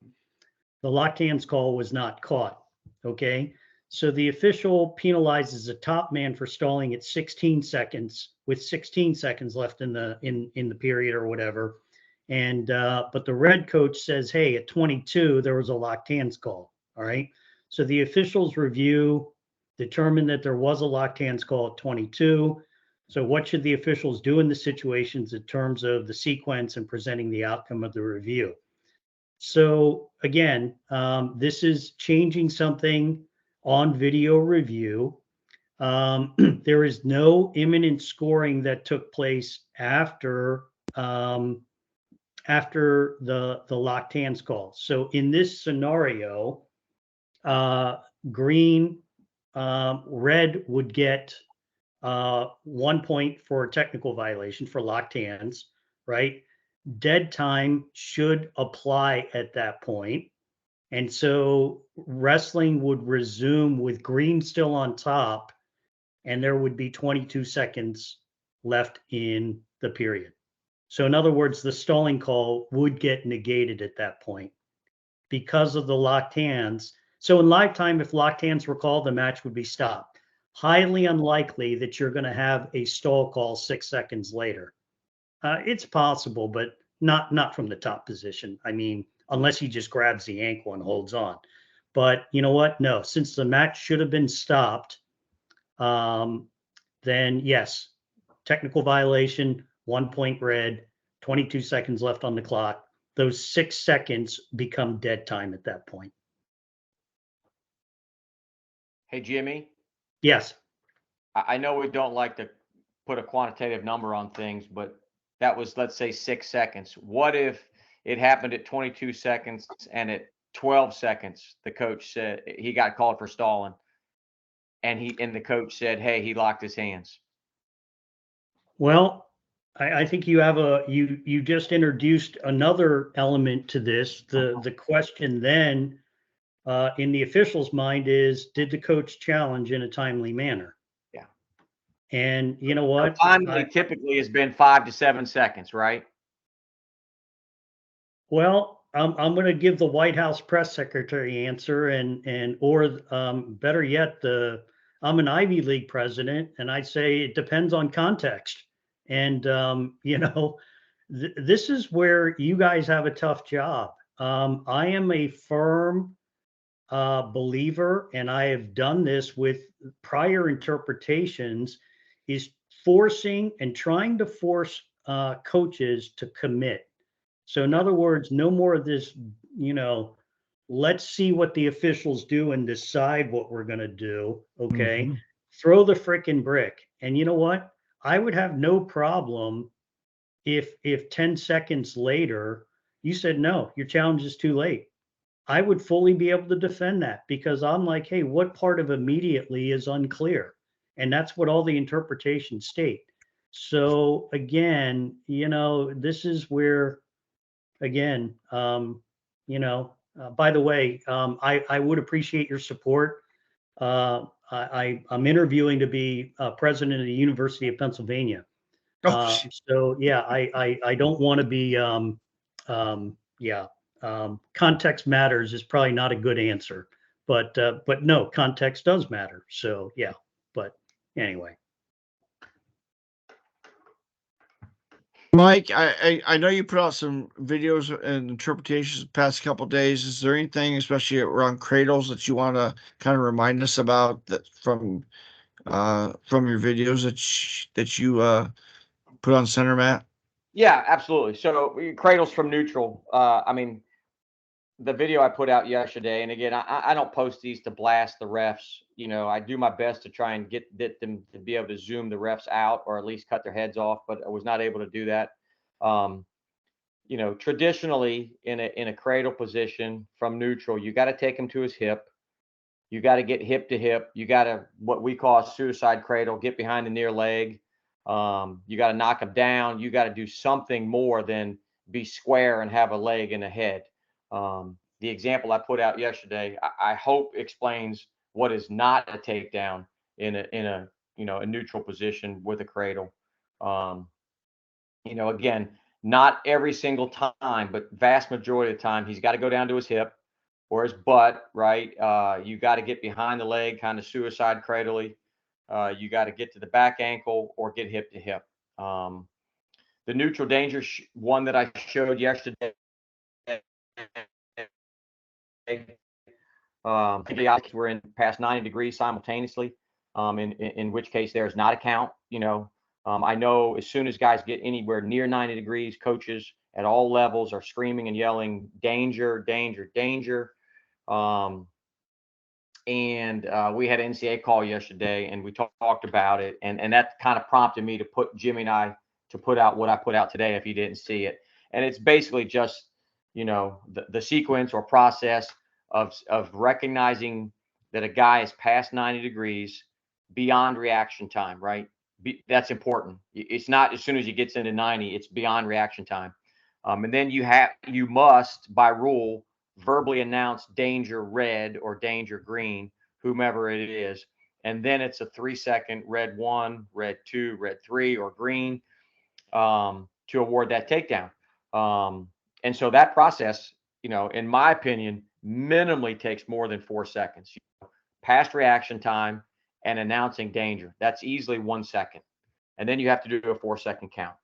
the locked hands call was not caught. Okay. So the official penalizes a top man for stalling at 16 seconds with 16 seconds left in the period or whatever. And but the red coach says, hey, at 22, there was a locked hands call. All right. So the officials review, determined that there was a locked hands call at 22. So what should the officials do in the situations in terms of the sequence and presenting the outcome of the review? So again, this is changing something on video review. There is no imminent scoring that took place after the locked hands call. So in this scenario, green, red would get 1 point for technical violation for locked hands, right? Dead time should apply at that point. And so wrestling would resume with green still on top, and there would be 22 seconds left in the period. So in other words, the stalling call would get negated at that point because of the locked hands. So in lifetime, if locked hands were called, the match would be stopped. Highly unlikely that you're going to have a stall call 6 seconds later. It's possible, but not from the top position. I mean, unless he just grabs the ankle and holds on. But you know what? No, since the match should have been stopped, then yes, technical violation, 1 point red, 22 seconds left on the clock. Those 6 seconds become dead time at that point. Hey, Jimmy, Yes. I know we don't like to put a quantitative number on things, but that was, let's say, 6 seconds. What if it happened at 22 seconds and at 12 seconds, the coach said he got called for stalling, and the coach said, hey, he locked his hands? Well, I think you have you just introduced another element to this. The question then in the official's mind is, did the coach challenge in a timely manner? Yeah. And you know what? Timely typically has been 5 to 7 seconds, right? Well, I'm going to give the White House press secretary answer, or better yet, I'm an Ivy League president, and I say it depends on context. And you know, this is where you guys have a tough job. I am a firm believer, and I have done this with prior interpretations, is forcing and trying to force coaches to commit. So in other words, no more of this, you know, let's see what the officials do and decide what we're going to do. Okay. Mm-hmm. Throw the frickin' brick. And you know what? I would have no problem if 10 seconds later you said, no, your challenge is too late. I would fully be able to defend that, because I'm like, hey, what part of immediately is unclear? And that's what all the interpretations state. So again, you know, this is where, again, you know, by the way, I would appreciate your support. I'm interviewing to be president of the University of Pennsylvania. So yeah, I don't want to be, yeah, context matters is probably not a good answer, but no, context does matter. So yeah, but anyway. Mike, I know you put out some videos and interpretations the past couple of days. Is there anything, especially around cradles, that you want to kind of remind us about that from your videos that you put on center mat? Yeah, absolutely. So cradles from neutral. I mean, the video I put out yesterday, and again, I don't post these to blast the refs. You know, I do my best to try and get them to be able to zoom the refs out, or at least cut their heads off, but I was not able to do that. You know, traditionally in a cradle position from neutral, you got to take him to his hip. You got to get hip to hip. You got to, what we call a suicide cradle, get behind the near leg. You got to knock him down. You got to do something more than be square and have a leg and a head. The example I put out yesterday, I hope explains what is not a takedown in a you know, a neutral position with a cradle. You know, again, not every single time, but vast majority of the time, he's got to go down to his hip or his butt, right? You got to get behind the leg, kind of suicide cradle-y. You got to get to the back ankle or get hip to hip. The neutral danger one that I showed yesterday, the optics were in past 90 degrees simultaneously, in which case there's not a count. You know, I know as soon as guys get anywhere near 90 degrees, coaches at all levels are screaming and yelling, danger, danger, danger. and we had an NCAA call yesterday, and we talked about it, and that kind of prompted me to put Jimmy and I to put out what I put out today if you didn't see it. And it's basically just, you know, the sequence or process of recognizing that a guy is past 90 degrees beyond reaction time, right? That's important. It's not as soon as he gets into 90, it's beyond reaction time. And then you must, by rule, verbally announce danger red or danger green, whomever it is. And then it's a 3-second red 1, red 2, red 3, or green to award that takedown. And so that process, you know, in my opinion, minimally takes more than 4 seconds. You know, past reaction time and announcing danger. That's easily 1 second. And then you have to do a 4-second count.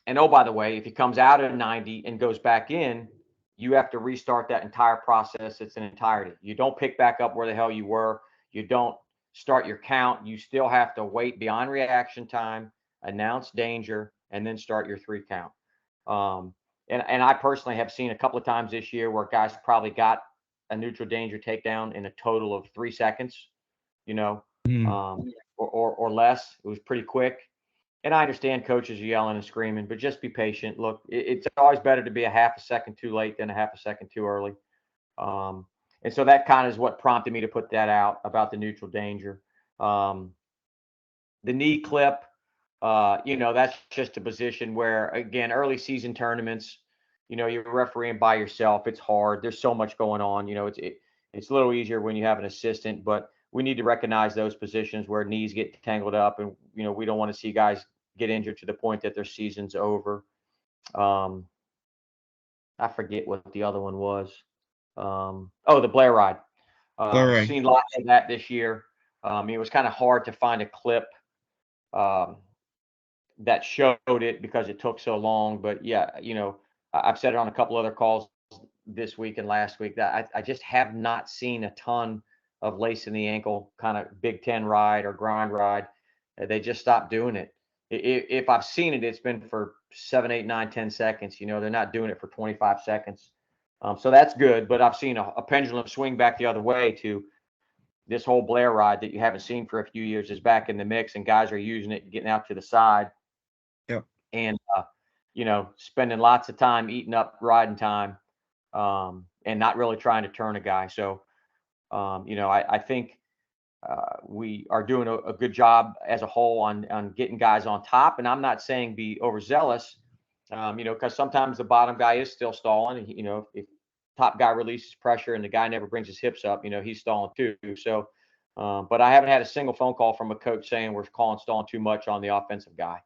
And oh, by the way, if he comes out of 90 and goes back in, you have to restart that entire process. It's an entirety. You don't pick back up where the hell you were. You don't start your count. You still have to wait beyond reaction time, announce danger, and then start your 3 count. And I personally have seen a couple of times this year where guys probably got a neutral danger takedown in a total of 3 seconds, you know, or less. It was pretty quick. And I understand coaches are yelling and screaming, but just be patient. Look, it's always better to be a half a second too late than a half a second too early. And so that kind of is what prompted me to put that out about the neutral danger. The knee clip, you know, that's just a position where, again, early season tournaments, you know, you're refereeing by yourself. It's hard. There's so much going on. You know, it's a little easier when you have an assistant, but we need to recognize those positions where knees get tangled up, and you know, we don't want to see guys get injured to the point that their season's over. I forget what the other one was. Oh, the Blair ride. Seen lots of that this year. It was kind of hard to find a clip that showed it because it took so long. But yeah, you know, I've said it on a couple other calls this week and last week that I just have not seen a ton of lace in the ankle kind of Big Ten ride or grind ride. They just stopped doing it. If I've seen it, it's been for 7, 8, 9, 10 seconds. You know, they're not doing it for 25 seconds. So that's good. But I've seen a pendulum swing back the other way to this whole Blair ride that you haven't seen for a few years is back in the mix, and guys are using it, getting out to the side. Yep. And, you know, spending lots of time eating up riding time and not really trying to turn a guy. So, you know, I think we are doing a good job as a whole on getting guys on top. And I'm not saying be overzealous, you know, because sometimes the bottom guy is still stalling. And, you know, if top guy releases pressure and the guy never brings his hips up, you know, he's stalling too. So, but I haven't had a single phone call from a coach saying we're calling stalling too much on the offensive guy.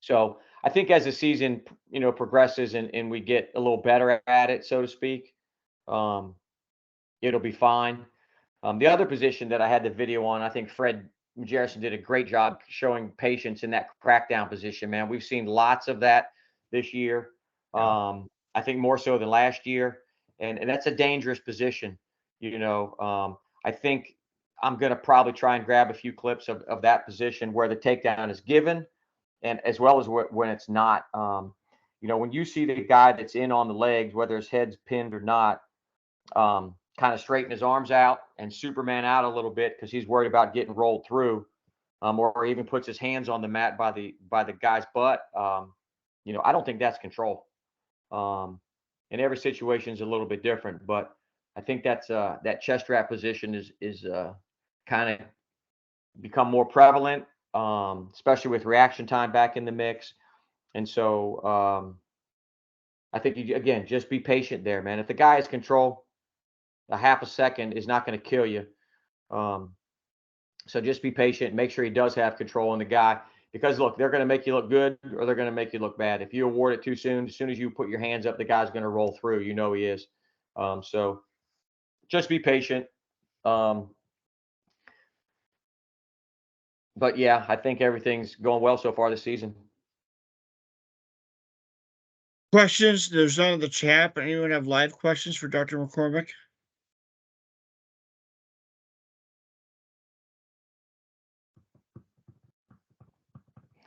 So I think as the season, you know, progresses and we get a little better at it, so to speak, it'll be fine. The other position that I had the video on, I think Fred Jerison did a great job showing patience in that crackdown position, man. We've seen lots of that this year. I think more so than last year. And that's a dangerous position. You know, I think I'm going to probably try and grab a few clips of that position where the takedown is given, and as well as when it's not. You know, when you see the guy that's in on the legs, whether his head's pinned or not, kind of straighten his arms out and Superman out a little bit because he's worried about getting rolled through, or even puts his hands on the mat by the guy's butt. You know, I don't think that's control. And every situation is a little bit different, but I think that's that chest wrap position is kind of become more prevalent, especially with reaction time back in the mix. And so I think you, again, just be patient there, man. If the guy has control, a half a second is not going to kill you. So just be patient. Make sure he does have control on the guy, because look, they're going to make you look good or they're going to make you look bad. If you award it too soon, as soon as you put your hands up, the guy's going to roll through. You know he is. So just be patient. But yeah, I think everything's going well so far this season. Questions? There's none in the chat, but anyone have live questions for Dr. McCormick?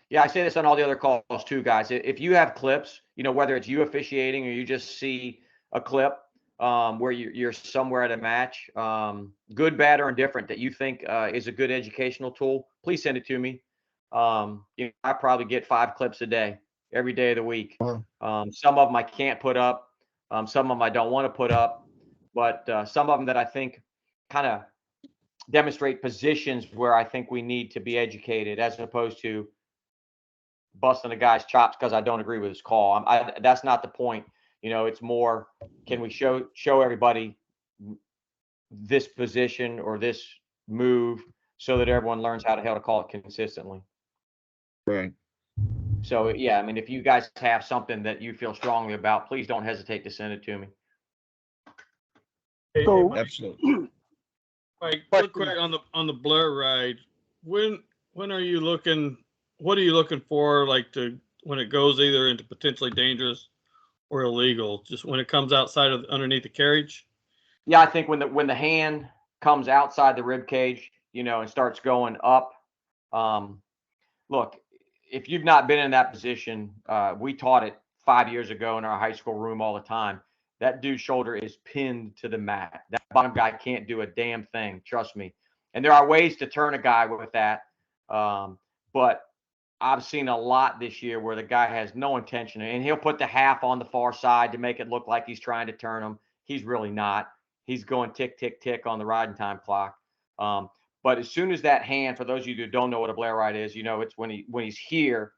Yeah, I say this on all the other calls too, guys. If you have clips, you know, whether it's you officiating or you just see a clip, where you're somewhere at a match, good, bad, or indifferent, that you think is a good educational tool, please send it to me. I probably get 5 clips a day, every day of the week. Some of them I can't put up. Some of them I don't want to put up, but some of them that I think kind of demonstrate positions where I think we need to be educated, as opposed to busting a guy's chops because I don't agree with his call. That's not the point. It's more, can we show everybody this position or this move so that everyone learns how to call it consistently. Right. So yeah, I mean, if you guys have something that you feel strongly about, please don't hesitate to send it to me. So, Absolutely. Mike, real quick on the Blair ride, when are you looking? What are you looking for? Like when it goes either into potentially dangerous or illegal, just when it comes outside of underneath the carriage? Yeah, I think when the hand comes outside the rib cage, and starts going up. Look, if you've not been in that position, we taught it 5 years ago in our high school room all the time. That dude's shoulder is pinned to the mat. That bottom guy can't do a damn thing. Trust me. And there are ways to turn a guy with that. But I've seen a lot this year where the guy has no intention, and he'll put the half on the far side to make it look like he's trying to turn him. He's really not. He's going tick, tick, tick on the riding time clock. But as soon as that hand, for those of you who don't know what a Blair ride is, it's when he's here.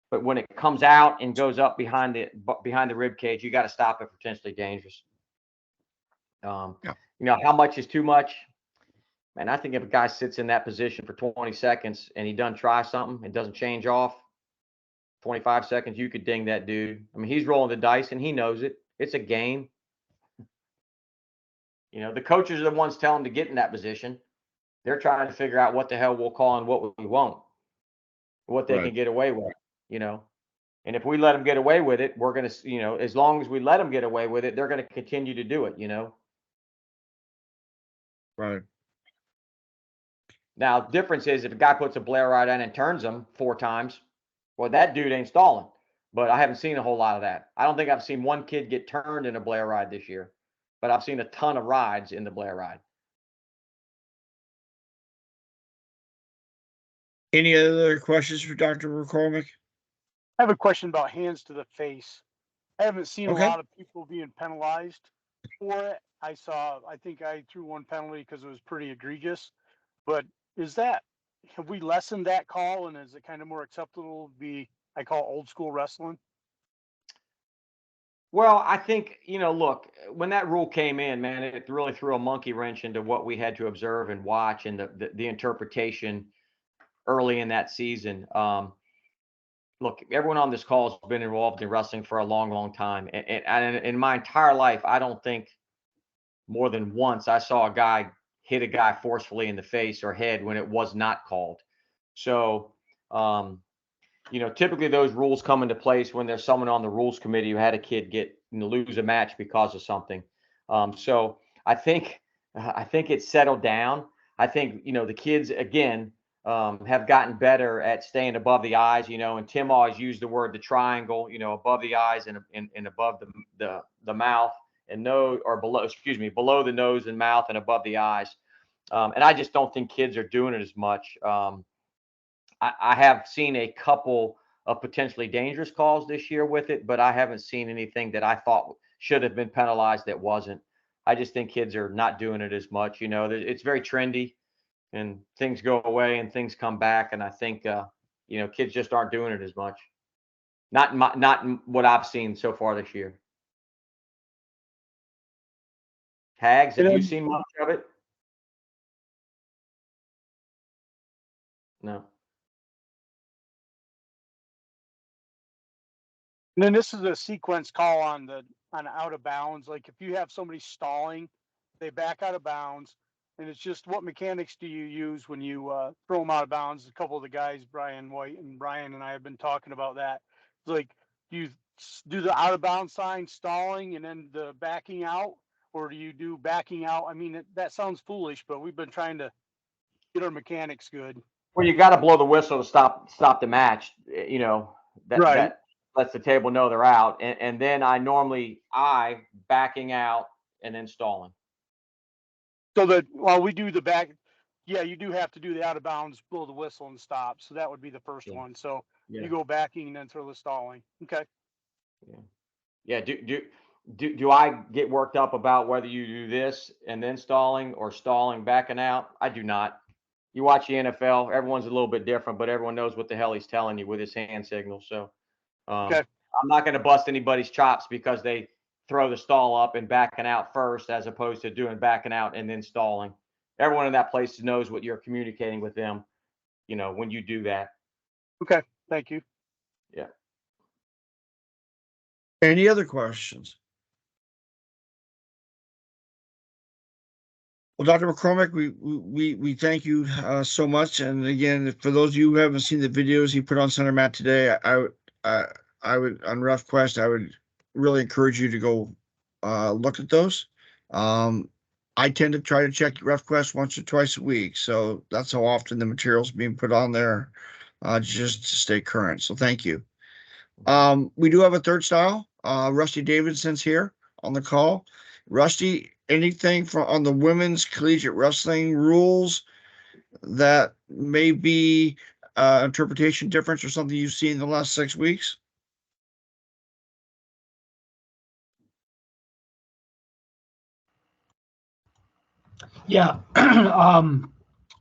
But when it comes out and goes up behind the rib cage, you got to stop it for potentially dangerous. Yeah. How much is too much? Man, I think if a guy sits in that position for 20 seconds and he doesn't try something and doesn't change off, 25 seconds, you could ding that dude. I mean, he's rolling the dice and he knows it. It's a game. The coaches are the ones telling him to get in that position. They're trying to figure out what the hell we'll call and what we won't, what they can get away with, And if we let them get away with it, we're going to, as long as we let them get away with it, they're going to continue to do it, Right. Now, the difference is if a guy puts a Blair ride on and turns them 4 times, well, that dude ain't stalling. But I haven't seen a whole lot of that. I don't think I've seen one kid get turned in a Blair ride this year, but I've seen a ton of rides in the Blair ride. Any other questions for Dr. McCormick? I have a question about hands to the face. I haven't seen Okay. a lot of people being penalized for it. I think I threw one penalty because it was pretty egregious. But have we lessened that call, and is it kind of more acceptable to be, I call old school wrestling? Well, I think, look, when that rule came in, man, it really threw a monkey wrench into what we had to observe and watch, and the interpretation early in that season. Look, everyone on this call has been involved in wrestling for a long, long time. And in my entire life, I don't think more than once I saw a guy hit a guy forcefully in the face or head when it was not called. So, typically those rules come into place when there's someone on the rules committee who had a kid lose a match because of something. So I think it's settled down. I think, the kids, again, have gotten better at staying above the eyes, and Tim always used the word the triangle, above the eyes and above the mouth and nose, or below the nose and mouth and above the eyes. And I just don't think kids are doing it as much. I have seen a couple of potentially dangerous calls this year with it, but I haven't seen anything that I thought should have been penalized that wasn't. I just think kids are not doing it as much. It's very trendy. And things go away and things come back, and I think kids just aren't doing it as much. Not in what I've seen so far this year. Hags, have you seen much of it? No. And then this is a sequence call on out of bounds. Like if you have somebody stalling, they back out of bounds. And it's just, what mechanics do you use when you throw them out of bounds? A couple of the guys, Brian White and Brian and I, have been talking about that. It's like, do you do the out of bounds sign, stalling, and then the backing out? Or do you do backing out? I mean, that sounds foolish, but we've been trying to get our mechanics good. Well, you got to blow the whistle to stop the match. Right. That lets the table know they're out. And then I backing out and then stalling. So that while we do the back, yeah, you do have to do the out of bounds, blow the whistle and stop. So that would be the first Yeah. one. So Yeah. you go backing and then throw the stalling. Okay. Yeah. Do I get worked up about whether you do this and then stalling or stalling backing out? I do not. You watch the NFL, everyone's a little bit different, but everyone knows what the hell he's telling you with his hand signals. So Okay. I'm not going to bust anybody's chops because they throw the stall up and backing out first, as opposed to doing backing out and then stalling. Everyone in that place knows what you're communicating with them, when you do that. Okay. Thank you. Yeah. Any other questions? Well, Dr. McCormick, we thank you so much. And again, for those of you who haven't seen the videos he put on Center Mat today, I would on RefQuest, I would really encourage you to go look at those. I tend to try to check RefQuest once or twice a week, so that's how often the material's being put on there, just to stay current. So thank you. We do have a third style. Rusty Davidson's here on the call. Rusty, anything on the women's collegiate wrestling rules that may be interpretation difference or something you've seen in the last 6 weeks? Yeah,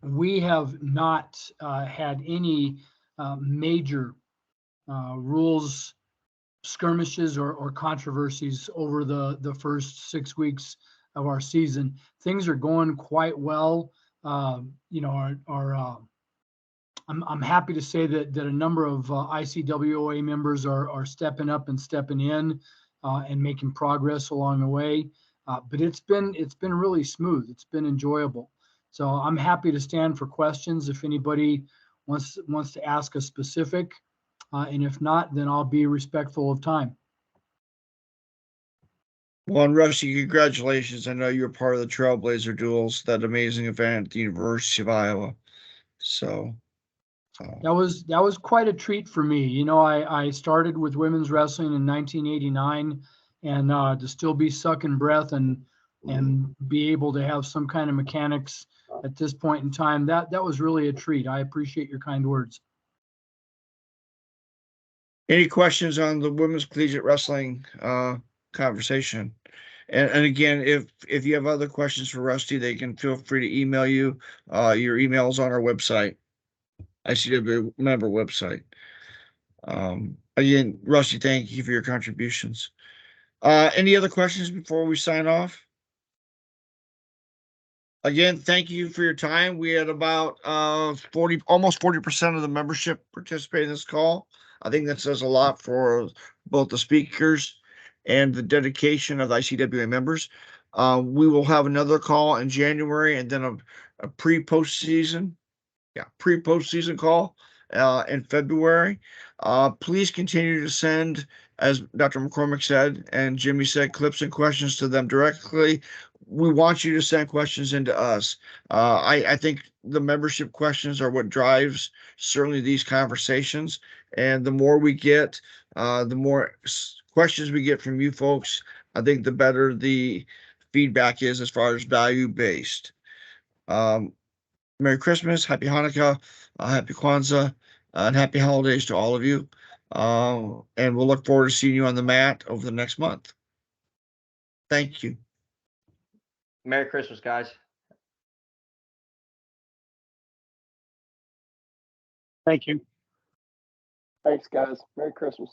we have not had any major rules skirmishes or controversies over the first 6 weeks of our season. Things are going quite well. I'm happy to say that a number of ICWOA members are stepping up and stepping in and making progress along the way. But it's been really smooth. It's been enjoyable. So I'm happy to stand for questions if anybody wants to ask a specific. And if not, then I'll be respectful of time. Well, and Rusty, congratulations. I know you're part of the Trailblazer Duels, that amazing event at the University of Iowa. So that was quite a treat for me. I started with women's wrestling in 1989, and to still be sucking breath and be able to have some kind of mechanics at this point in time, that was really a treat. I appreciate your kind words. any questions on the women's collegiate wrestling conversation? And again, if you have other questions for Rusty, they can feel free to email you. Your email is on our website, ICW member website. Again, Rusty, thank you for your contributions. Any other questions before we sign off? Again, thank you for your time. We had about almost 40% of the membership participate in this call. I think that says a lot for both the speakers and the dedication of the ICWA members. We will have another call in January and then a pre-postseason call in February. Please continue to send, as Dr. McCormick said and Jimmy said, clips and questions to them directly. We want you to send questions into us. I think the membership questions are what drives certainly these conversations. And the more we get, the more questions we get from you folks, I think the better the feedback is as far as value based. Merry Christmas, Happy Hanukkah, Happy Kwanzaa, and Happy Holidays to all of you. And we'll look forward to seeing you on the mat over the next month. Thank you. Merry Christmas, guys. Thank you. Thanks, guys. Merry Christmas.